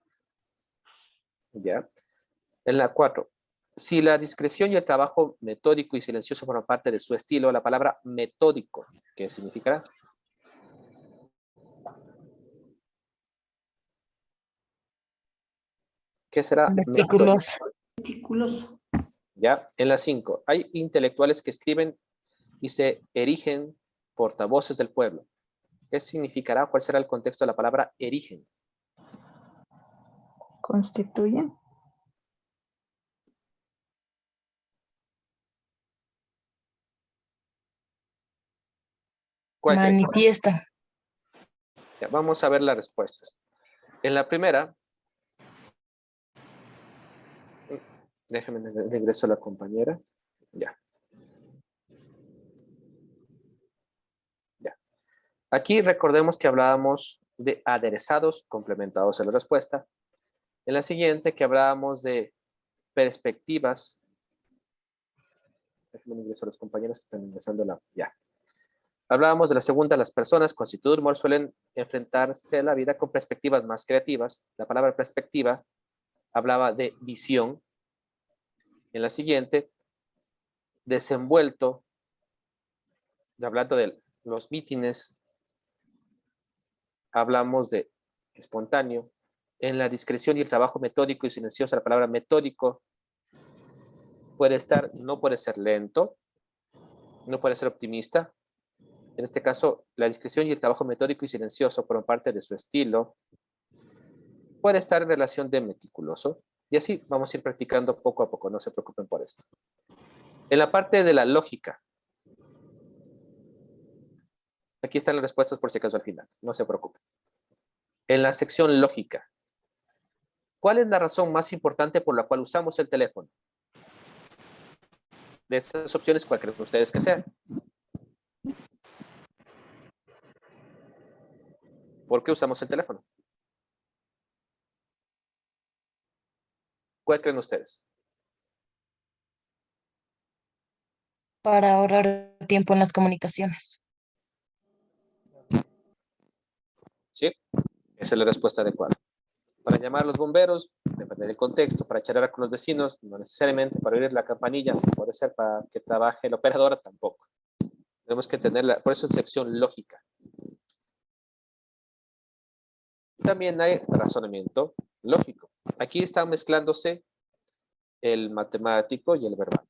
Ya. En la 4. Si la discreción y el trabajo metódico y silencioso forman parte de su estilo, la palabra metódico, ¿qué significará? ¿Qué será? Meticuloso. Meticuloso. Ya. En la 5. Hay intelectuales que escriben y se erigen portavoces del pueblo. ¿Qué significará? ¿Cuál será el contexto de la palabra erigen? Constituyen. ¿Cuál creen? Manifiesta. Ya, vamos a ver las respuestas. En la primera, déjenme regreso a la compañera. Ya. Ya. Aquí recordemos que hablábamos de aderezados complementados a la respuesta. En la siguiente que hablábamos de perspectivas. Déjenme ingreso a los compañeros que están ingresando la. Ya. Hablábamos de la segunda, las personas con sentido de humor suelen enfrentarse a la vida con perspectivas más creativas. La palabra perspectiva hablaba de visión. En la siguiente, desenvuelto, hablando de los mítines, hablamos de espontáneo. En la discreción y el trabajo metódico y silencioso, la palabra metódico no puede ser lento, no puede ser optimista. En este caso, la discreción y el trabajo metódico y silencioso forman parte de su estilo. Puede estar en relación de meticuloso. Y así vamos a ir practicando poco a poco, no se preocupen por esto. En la parte de la lógica, aquí están las respuestas por si acaso al final, no se preocupen. En la sección lógica, ¿cuál es la razón más importante por la cual usamos el teléfono? De esas opciones, ¿cuál creen ustedes que sea? ¿Por qué usamos el teléfono? ¿Cuál creen ustedes? Para ahorrar tiempo en las comunicaciones. ¿Sí? Esa es la respuesta adecuada. Para llamar a los bomberos, depende del contexto. Para charlar con los vecinos, no necesariamente. Para oír la campanilla, puede ser para que trabaje la operadora, tampoco. Tenemos que tenerla, por eso es sección lógica. También hay razonamiento lógico. Aquí están mezclándose el matemático y el verbal.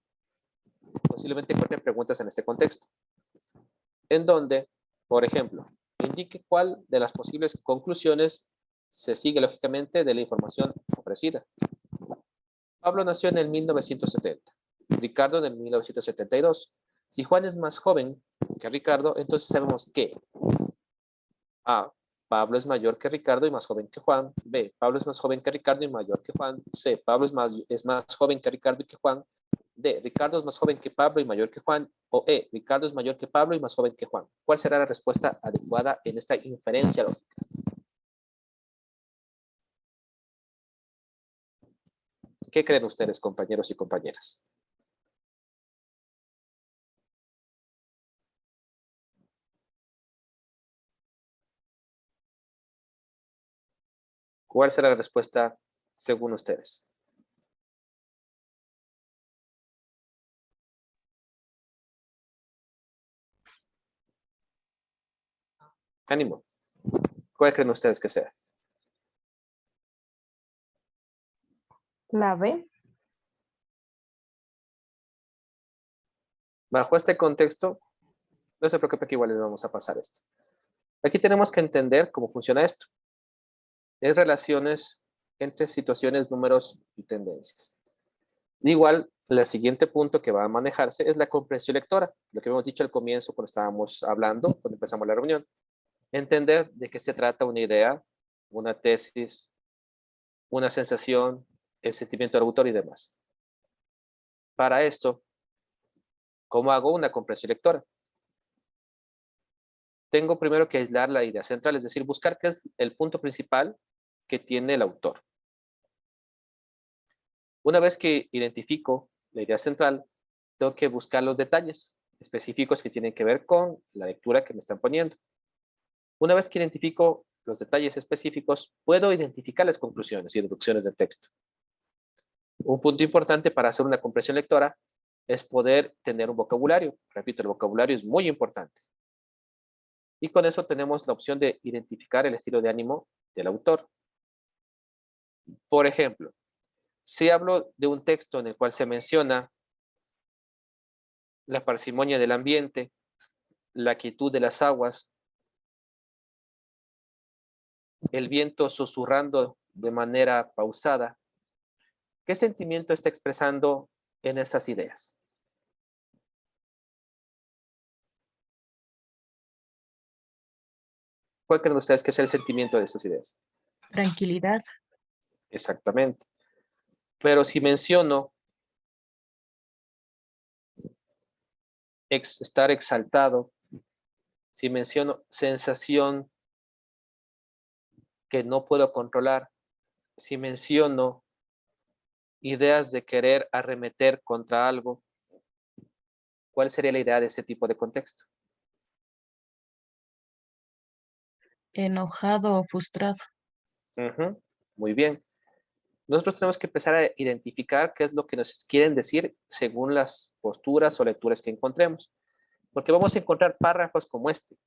Posiblemente encuentren preguntas en este contexto. En donde, por ejemplo, indique cuál de las posibles conclusiones se sigue lógicamente de la información ofrecida. Pablo nació en el 1970, Ricardo en el 1972. Si Juan es más joven que Ricardo, entonces sabemos que A, Pablo es mayor que Ricardo y más joven que Juan. B, Pablo es más joven que Ricardo y mayor que Juan. C, Pablo es más joven que Ricardo y que Juan. D, Ricardo es más joven que Pablo y mayor que Juan. O E, Ricardo es mayor que Pablo y más joven que Juan. ¿Cuál será la respuesta adecuada en esta inferencia lógica? ¿Qué creen ustedes, compañeros y compañeras? ¿Cuál será la respuesta según ustedes? Ánimo. ¿Cuál creen ustedes que sea? La B. Bajo este contexto, no se preocupe que igual les vamos a pasar esto. Aquí tenemos que entender cómo funciona esto. Es relaciones entre situaciones, números y tendencias. Igual, el siguiente punto que va a manejarse es la comprensión lectora, lo que hemos dicho al comienzo cuando estábamos hablando, cuando empezamos la reunión. Entender de qué se trata una idea, una tesis, una sensación, el sentimiento del autor y demás. Para esto, ¿cómo hago una comprensión lectora? Tengo primero que aislar la idea central, es decir, buscar qué es el punto principal que tiene el autor. Una vez que identifico la idea central, tengo que buscar los detalles específicos que tienen que ver con la lectura que me están poniendo. Una vez que identifico los detalles específicos, puedo identificar las conclusiones y deducciones del texto. Un punto importante para hacer una comprensión lectora es poder tener un vocabulario. Repito, el vocabulario es muy importante. Y con eso tenemos la opción de identificar el estilo de ánimo del autor. Por ejemplo, si hablo de un texto en el cual se menciona la parsimonia del ambiente, la quietud de las aguas, el viento susurrando de manera pausada, ¿qué sentimiento está expresando en esas ideas? ¿Cuál creen ustedes que es el sentimiento de esas ideas? Tranquilidad. Exactamente. Pero si menciono estar exaltado, si menciono sensación que no puedo controlar, si menciono ideas de querer arremeter contra algo, ¿cuál sería la idea de ese tipo de contexto? Enojado o frustrado. Ujú, muy bien. Nosotros tenemos que empezar a identificar qué es lo que nos quieren decir según las posturas o lecturas que encontremos. Porque vamos a encontrar párrafos como este,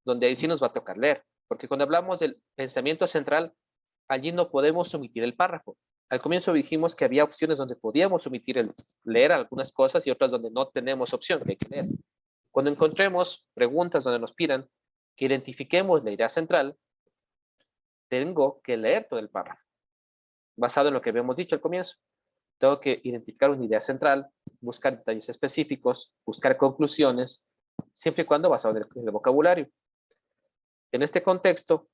donde ahí sí nos va a tocar leer. Porque cuando hablamos del pensamiento central, allí no podemos omitir el párrafo. Al comienzo dijimos que había opciones donde podíamos omitir el leer algunas cosas y otras donde no tenemos opción, que hay que leer. Cuando encontremos preguntas donde nos pidan que identifiquemos la idea central, tengo que leer todo el párrafo, basado en lo que habíamos dicho al comienzo. Tengo que identificar una idea central, buscar detalles específicos, buscar conclusiones, siempre y cuando basado en el vocabulario. En este contexto,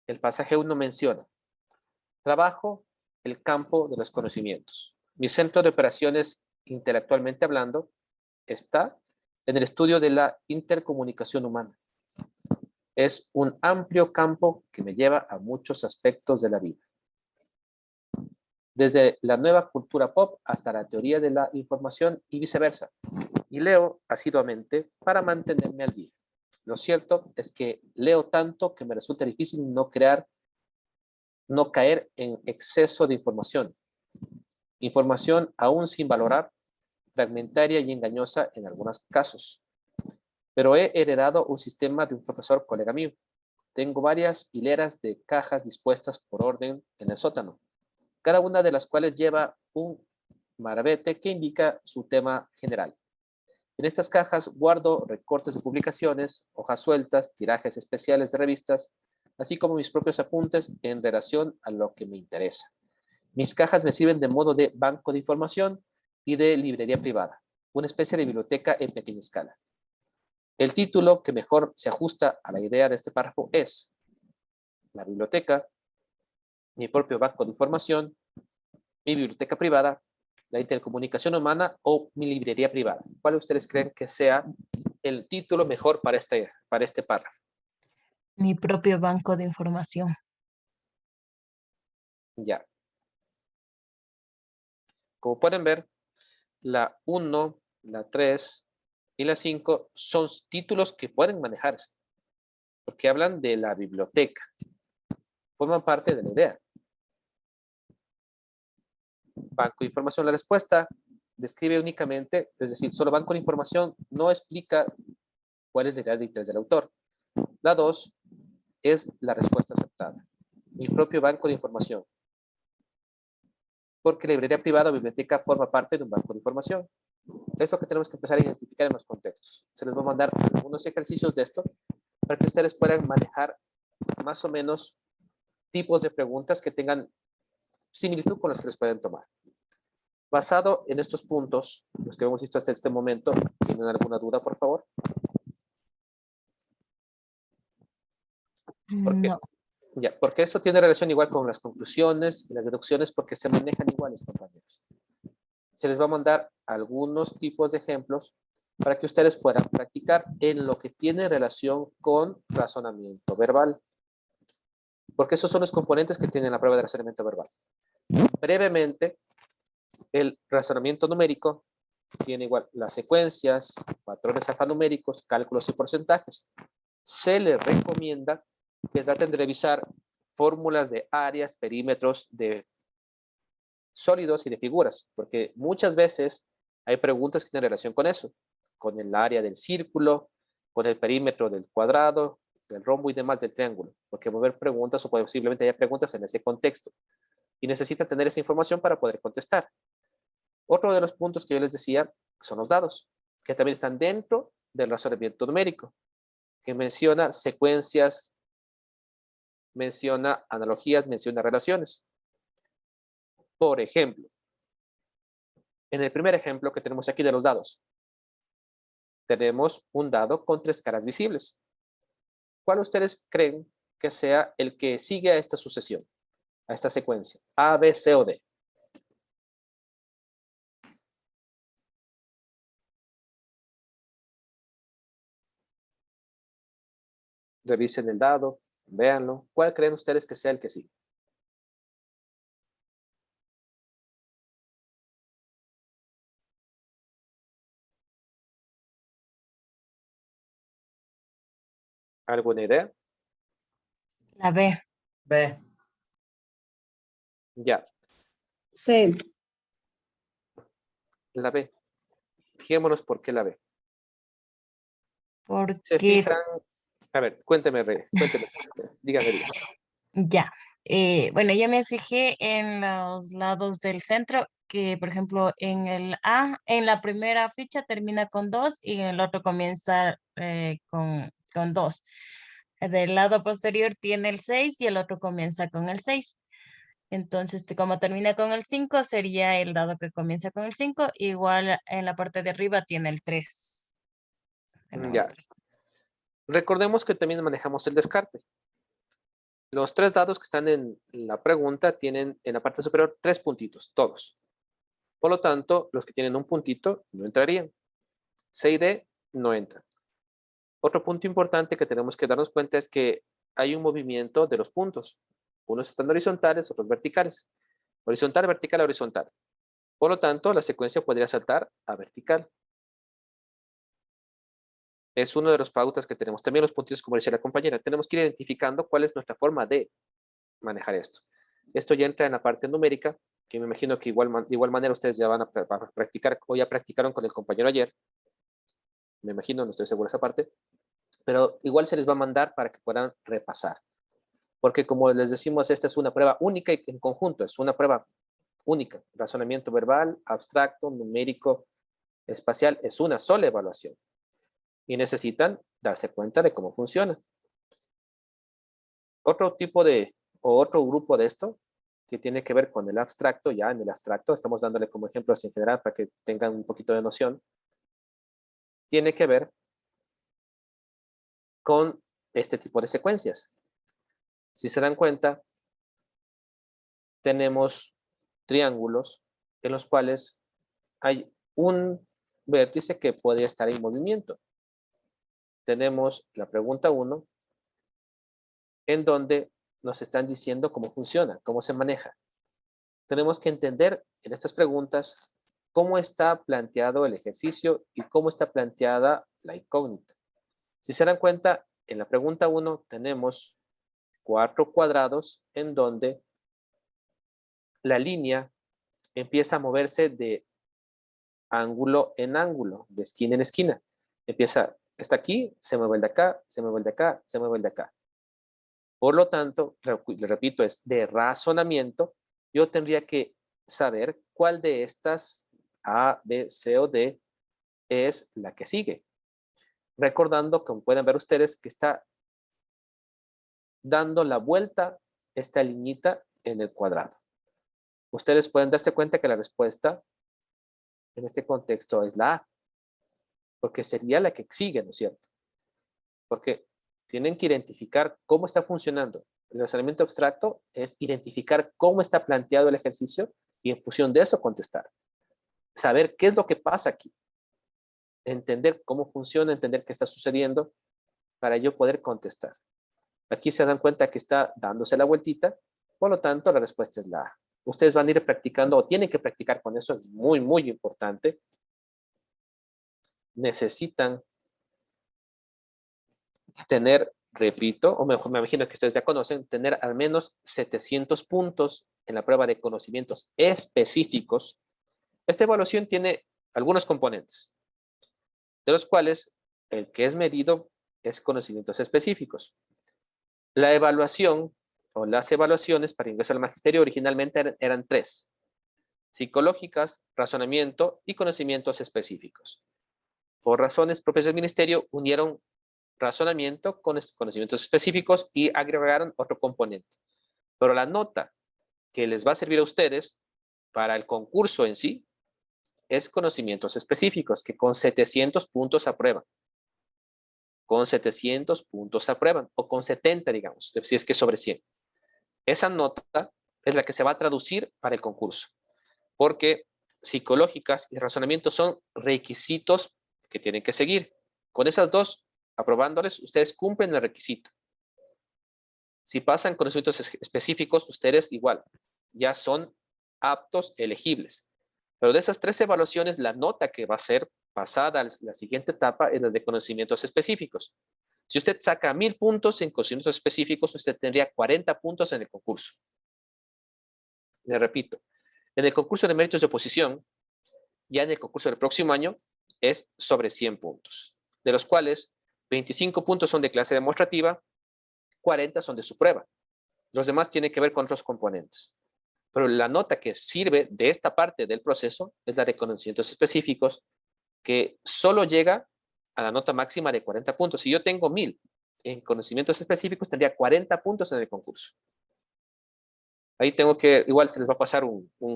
el pasaje 1 menciona: trabajo el campo de los conocimientos. Mi centro de operaciones, intelectualmente hablando, está en el estudio de la intercomunicación humana. Es un amplio campo que me lleva a muchos aspectos de la vida. Desde la nueva cultura pop hasta la teoría de la información y viceversa. Y leo asiduamente para mantenerme al día. Lo cierto es que leo tanto que me resulta difícil no caer en exceso de información. Información aún sin valorar, fragmentaria y engañosa en algunos casos. Pero he heredado un sistema de un profesor colega mío. Tengo varias hileras de cajas dispuestas por orden en el sótano, cada una de las cuales lleva un marbete que indica su tema general. En estas cajas guardo recortes de publicaciones, hojas sueltas, tirajes especiales de revistas, así como mis propios apuntes en relación a lo que me interesa. Mis cajas me sirven de modo de banco de información y de librería privada, una especie de biblioteca en pequeña escala. El título que mejor se ajusta a la idea de este párrafo es la biblioteca, mi propio banco de información, mi biblioteca privada, la intercomunicación humana o mi librería privada. ¿Cuál ustedes creen que sea el título mejor para este párrafo? Mi propio banco de información. Ya. Como pueden ver, la 1, la 3 y la 5 son títulos que pueden manejarse, porque hablan de la biblioteca. Forman parte de la idea. Banco de información, la respuesta describe únicamente, es decir, solo banco de información no explica cuál es la idea de interés del autor. La 2 es la respuesta aceptada. Mi propio banco de información. Porque la librería privada o biblioteca forma parte de un banco de información. Es lo que tenemos que empezar a identificar en los contextos. Se les va a mandar algunos ejercicios de esto para que ustedes puedan manejar más o menos tipos de preguntas que tengan similitud con las que les pueden tomar. Basado en estos puntos, los que hemos visto hasta este momento, ¿tienen alguna duda, por favor? ¿Por qué? No. Ya, porque esto tiene relación igual con las conclusiones y las deducciones porque se manejan iguales, compañeros. Se les va a mandar algunos tipos de ejemplos para que ustedes puedan practicar en lo que tiene relación con razonamiento verbal. Porque esos son los componentes que tienen la prueba de razonamiento verbal. Brevemente, el razonamiento numérico tiene igual las secuencias, patrones alfanuméricos, cálculos y porcentajes. Se les recomienda que traten de revisar fórmulas de áreas, perímetros de sólidos y de figuras, porque muchas veces hay preguntas que tienen relación con eso, con el área del círculo, con el perímetro del cuadrado, del rombo y demás del triángulo, porque va a haber preguntas o posiblemente haya preguntas en ese contexto y necesitan tener esa información para poder contestar. Otro de los puntos que yo les decía son los dados, que también están dentro del razonamiento numérico, que menciona secuencias, menciona analogías, menciona relaciones. Por ejemplo, en el primer ejemplo que tenemos aquí de los dados, tenemos un dado con 3 caras visibles. ¿Cuál ustedes creen que sea el que sigue a esta sucesión, a esta secuencia? A, B, C o D. Revisen el dado, véanlo. ¿Cuál creen ustedes que sea el que sigue? ¿Alguna idea? La B. B. Ya, C. la B. Fijémonos por qué la B. ¿Se Porque fijan? A ver, cuénteme, cuénteme. Dígame. ya. Bueno, ya me fijé en los lados del centro, que por ejemplo en el A, en la primera ficha termina con 2 y en el otro comienza con 2. Del lado posterior tiene el 6 y el otro comienza con el 6. Entonces, como termina con el 5, sería el dado que comienza con el 5. Igual en la parte de arriba tiene el 3. Ya. Recordemos que también manejamos el descarte. Los 3 dados que están en la pregunta tienen en la parte superior 3 puntitos, todos. Por lo tanto, los que tienen un puntito no entrarían. C y D no entran. Otro punto importante que tenemos que darnos cuenta es que hay un movimiento de los puntos. Unos están horizontales, otros verticales. Horizontal, vertical, horizontal. Por lo tanto, la secuencia podría saltar a vertical. Es uno de los pautas que tenemos. También los puntitos, como decía la compañera. Tenemos que ir identificando cuál es nuestra forma de manejar esto. Esto ya entra en la parte numérica, que me imagino que de igual manera ustedes ya van a practicar o ya practicaron con el compañero ayer. Me imagino, no estoy seguro de esa parte. Pero igual se les va a mandar para que puedan repasar. Porque como les decimos, esta es una prueba única y en conjunto, es una prueba única. Razonamiento verbal, abstracto, numérico, espacial, es una sola evaluación. Y necesitan darse cuenta de cómo funciona. Otro tipo o otro grupo de esto, que tiene que ver con el abstracto, ya en el abstracto, estamos dándole como ejemplos en general para que tengan un poquito de noción, tiene que ver con este tipo de secuencias. Si se dan cuenta, tenemos triángulos en los cuales hay un vértice que puede estar en movimiento. Tenemos la pregunta 1, en donde nos están diciendo cómo funciona, cómo se maneja. Tenemos que entender en estas preguntas cómo está planteado el ejercicio y cómo está planteada la incógnita. Si se dan cuenta, en la pregunta 1 tenemos 4 cuadrados en donde la línea empieza a moverse de ángulo en ángulo, de esquina en esquina. Está aquí, se mueve el de acá, se mueve el de acá, se mueve el de acá. Por lo tanto, le repito, es de razonamiento. Yo tendría que saber cuál de estas A, B, C o D es la que sigue. Recordando, como pueden ver ustedes, que está dando la vuelta esta liñita en el cuadrado. Ustedes pueden darse cuenta que la respuesta en este contexto es la A, porque sería la que sigue, ¿no es cierto? Porque tienen que identificar cómo está funcionando. El razonamiento abstracto es identificar cómo está planteado el ejercicio y en función de eso contestar. Saber qué es lo que pasa aquí. Entender cómo funciona, entender qué está sucediendo para yo poder contestar. Aquí se dan cuenta que está dándose la vueltita, por lo tanto la respuesta es la A. Ustedes van a ir practicando o tienen que practicar con eso, es muy, muy importante. Necesitan tener, repito, o mejor me imagino que ustedes ya conocen, tener al menos 700 puntos en la prueba de conocimientos específicos. Esta evaluación tiene algunos componentes, de los cuales el que es medido es conocimientos específicos. La evaluación o las evaluaciones para ingreso al magisterio originalmente eran 3: psicológicas, razonamiento y conocimientos específicos. Por razones propias del ministerio, unieron razonamiento con conocimientos específicos y agregaron otro componente. Pero la nota que les va a servir a ustedes para el concurso en sí es conocimientos específicos, que con 700 puntos aprueban. Con 700 puntos aprueban, o con 70, digamos, si es que sobre 100. Esa nota es la que se va a traducir para el concurso, porque psicológicas y razonamiento son requisitos que tienen que seguir. Con esas dos, aprobándoles, ustedes cumplen el requisito. Si pasan conocimientos específicos, ustedes igual, ya son aptos, elegibles. Pero de esas 3 evaluaciones, la nota que va a ser pasada a la siguiente etapa es la de conocimientos específicos. Si usted saca 1000 puntos en conocimientos específicos, usted tendría 40 puntos en el concurso. Le repito, en el concurso de méritos de oposición, ya en el concurso del próximo año, es sobre 100 puntos, de los cuales 25 puntos son de clase demostrativa, 40 son de su prueba. Los demás tienen que ver con otros componentes. Pero la nota que sirve de esta parte del proceso es la de conocimientos específicos, que solo llega a la nota máxima de 40 puntos. Si yo tengo 1000 en conocimientos específicos, tendría 40 puntos en el concurso. Ahí tengo que, igual se les va a pasar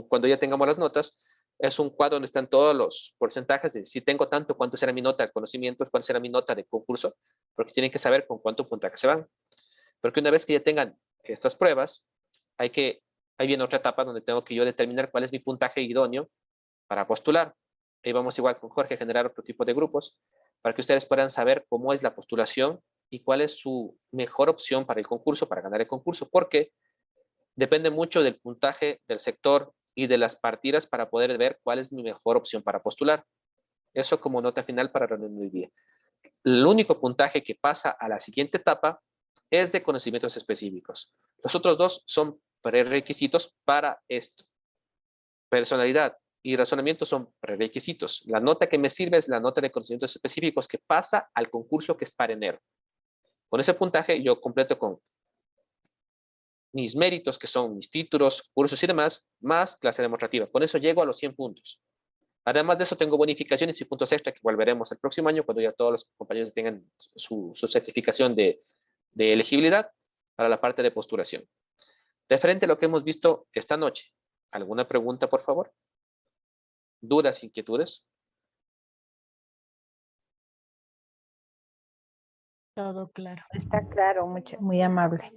cuando ya tengamos las notas, es un cuadro donde están todos los porcentajes de si tengo tanto, cuánto será mi nota de conocimientos, cuánto será mi nota de concurso, porque tienen que saber con cuánto puntaje se van. Porque una vez que ya tengan estas pruebas, ahí viene otra etapa donde tengo que yo determinar cuál es mi puntaje idóneo para postular. Ahí vamos igual con Jorge a generar otro tipo de grupos para que ustedes puedan saber cómo es la postulación y cuál es su mejor opción para el concurso, para ganar el concurso, porque depende mucho del puntaje del sector y de las partidas para poder ver cuál es mi mejor opción para postular. Eso como nota final para reunir hoy día. El único puntaje que pasa a la siguiente etapa es de conocimientos específicos. Los otros dos son prerequisitos para esto. Personalidad y razonamiento son prerequisitos. La nota que me sirve es la nota de conocimientos específicos que pasa al concurso que es para enero. Con ese puntaje yo completo con mis méritos, que son mis títulos, cursos y demás, más clase demostrativa. Con eso llego a los 100 puntos. Además de eso, tengo bonificaciones y puntos extra que volveremos el próximo año cuando ya todos los compañeros tengan su certificación de elegibilidad para la parte de postulación. Referente a lo que hemos visto esta noche, ¿alguna pregunta, por favor? ¿Dudas, inquietudes? Todo claro. Está claro, muy amable.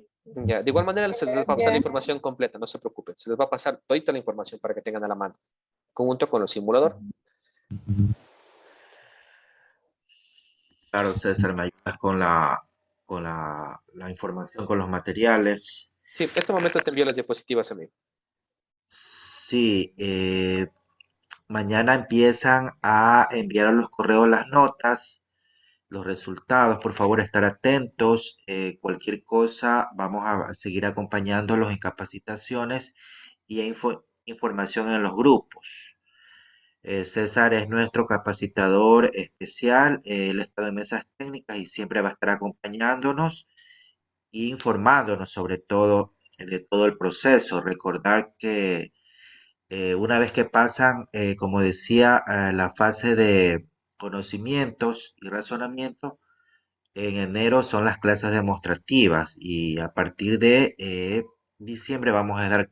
Ya, de igual manera se les va a pasar la información completa, no se preocupen. Se les va a pasar toda la información para que tengan a la mano, junto con el simulador. Claro, César, me ayudas con la información, con los materiales. Sí, en este momento te envío las diapositivas a mí. Sí, mañana empiezan a enviar a los correos las notas, los resultados. Por favor, estar atentos. Cualquier cosa, vamos a seguir acompañándolos en capacitaciones y información en los grupos. César es nuestro capacitador especial. Él está en mesas técnicas y siempre va a estar acompañándonos e informándonos sobre todo de todo el proceso. Recordar que una vez que pasan, como decía, a la fase de conocimientos y razonamiento, en enero son las clases demostrativas y a partir de diciembre vamos a dar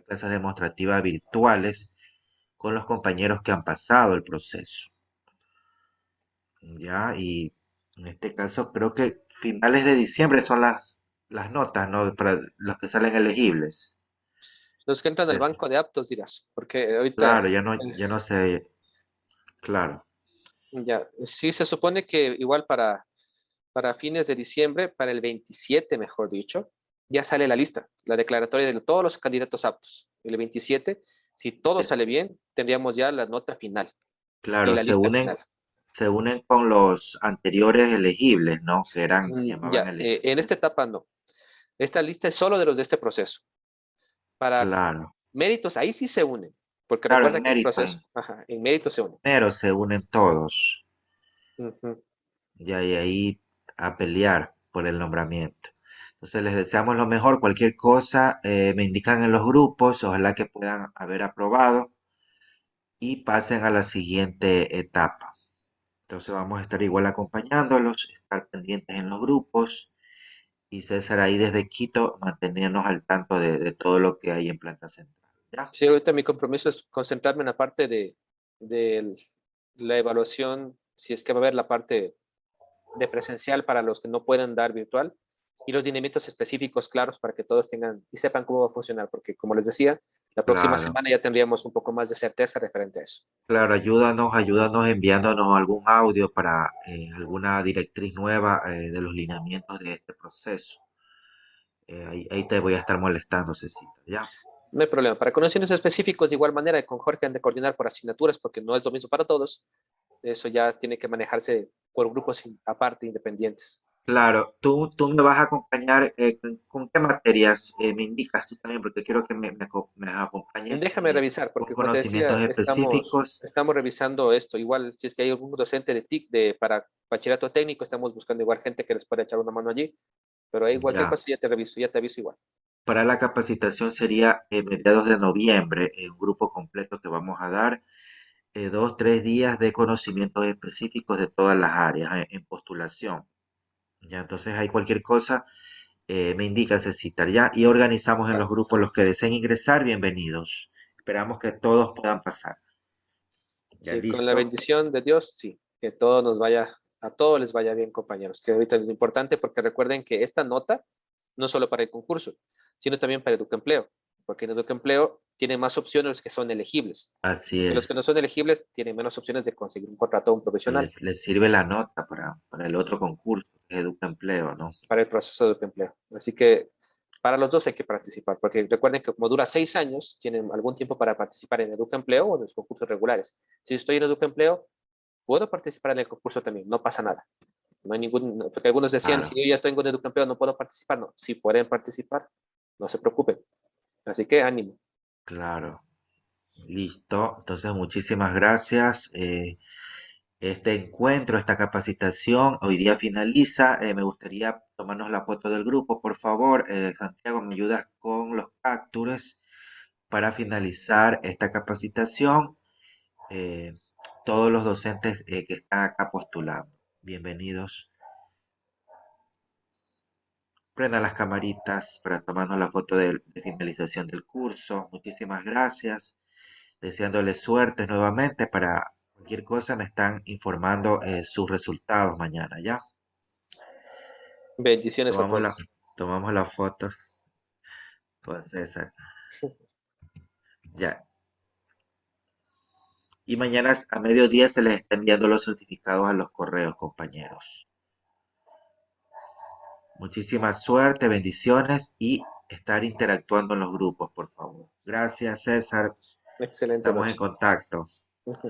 clases demostrativas virtuales con los compañeros que han pasado el proceso. Ya, y en este caso creo que finales de diciembre son las notas, ¿no? Para los que salen elegibles. Los que entran al Es- banco de aptos dirás, porque ahorita claro, ya no sé, claro. ya, sí se supone que igual para fines de diciembre, para el 27, mejor dicho, ya sale la lista, la declaratoria de todos los candidatos aptos. El 27, si todo sale Es, bien, tendríamos ya la nota final y claro, la lista final. se unen con los anteriores elegibles, ¿no? Que eran, se llamaban Ya, en esta elegibles. etapa no. Esta lista es solo de los de este proceso. Para Claro, méritos, ahí sí se unen, porque claro, recuerda que el proceso, ajá, en méritos se unen. enero se unen todos, Ujú. ya y ahí a pelear por el nombramiento. Entonces les deseamos lo mejor, cualquier cosa, me indican en los grupos, ojalá que puedan haber aprobado y pasen a la siguiente etapa. Entonces vamos a estar igual acompañándolos, estar pendientes en los grupos y César ahí desde Quito mantenernos al tanto de todo lo que hay en Planta Central. ¿Ya? Sí, ahorita mi compromiso es concentrarme en la parte de la evaluación, si es que va a haber la parte de presencial para los que no puedan dar virtual y los lineamientos específicos claros para que todos tengan y sepan cómo va a funcionar, porque como les decía, la próxima Claro, semana ya tendríamos un poco más de certeza referente a eso. claro, ayúdanos enviándonos algún audio para alguna directriz nueva de los lineamientos de este proceso. Ahí te voy a estar molestando, Cecita, ¿ya? No hay problema. Para conocimientos específicos, de igual manera, con Jorge han de coordinar por asignaturas, porque no es lo mismo para todos. Eso ya tiene que manejarse por grupos aparte, independientes. Claro, tú me vas a acompañar, ¿con qué materias me indicas tú también? Porque quiero que me acompañes Déjame revisar, con porque como te decía, conocimientos específicos. estamos revisando esto. Igual, si es que hay algún docente de TIC para bachillerato técnico, estamos buscando igual gente que les pueda echar una mano allí. Pero hay cualquier Ya, cosa, ya te reviso, ya te aviso igual. para la capacitación sería mediados de noviembre, un grupo completo que vamos a dar, 2, 3 días de conocimientos específicos de todas las áreas en postulación. Ya, entonces hay cualquier cosa, me indica Cecitar, ya, y organizamos en los Vale. grupos los que deseen ingresar, bienvenidos. Esperamos que todos puedan pasar. Ya Sí, con la listo. bendición de Dios, sí, que todo nos vaya, a todos les vaya bien, compañeros, que ahorita es lo importante porque recuerden que esta nota no solo para el concurso, sino también para Educaempleo, porque en Educaempleo tiene más opciones los que son elegibles, Así porque los que es. no son elegibles tienen menos opciones de conseguir un contrato a un profesional Les sirve la nota para el otro concurso, que es Educa Empleo, ¿no? para el proceso de Educaempleo. Así que para los dos hay que participar, porque recuerden que como dura 6 años, tienen algún tiempo para participar en Educaempleo o en los concursos regulares. Si estoy en Educaempleo, puedo participar en el concurso también, no pasa nada. No hay ningún, porque algunos decían, si Claro, yo ya estoy en Educaempleo, no puedo participar. No, si pueden participar, no se preocupen. Así que ánimo. claro. Listo. Entonces, muchísimas gracias. Este encuentro, esta capacitación, hoy día finaliza. Me gustaría tomarnos la foto del grupo, por favor. Santiago, ¿me ayudas con los captures para finalizar esta capacitación? Eh, Todos los docentes que están acá postulando. Bienvenidos. Prendan las camaritas para tomarnos la foto de finalización del curso. Muchísimas gracias. Deseándoles suerte nuevamente para cualquier cosa me están informando sus resultados mañana, ¿ya? Bendiciones a Tomamos la, todos. tomamos las fotos con César. Ya. Y mañana a mediodía se les está enviando los certificados a los correos, compañeros. Muchísima suerte, bendiciones y estar interactuando en los grupos, por favor. Gracias, César. Excelente Estamos en noche. contacto. Ujú.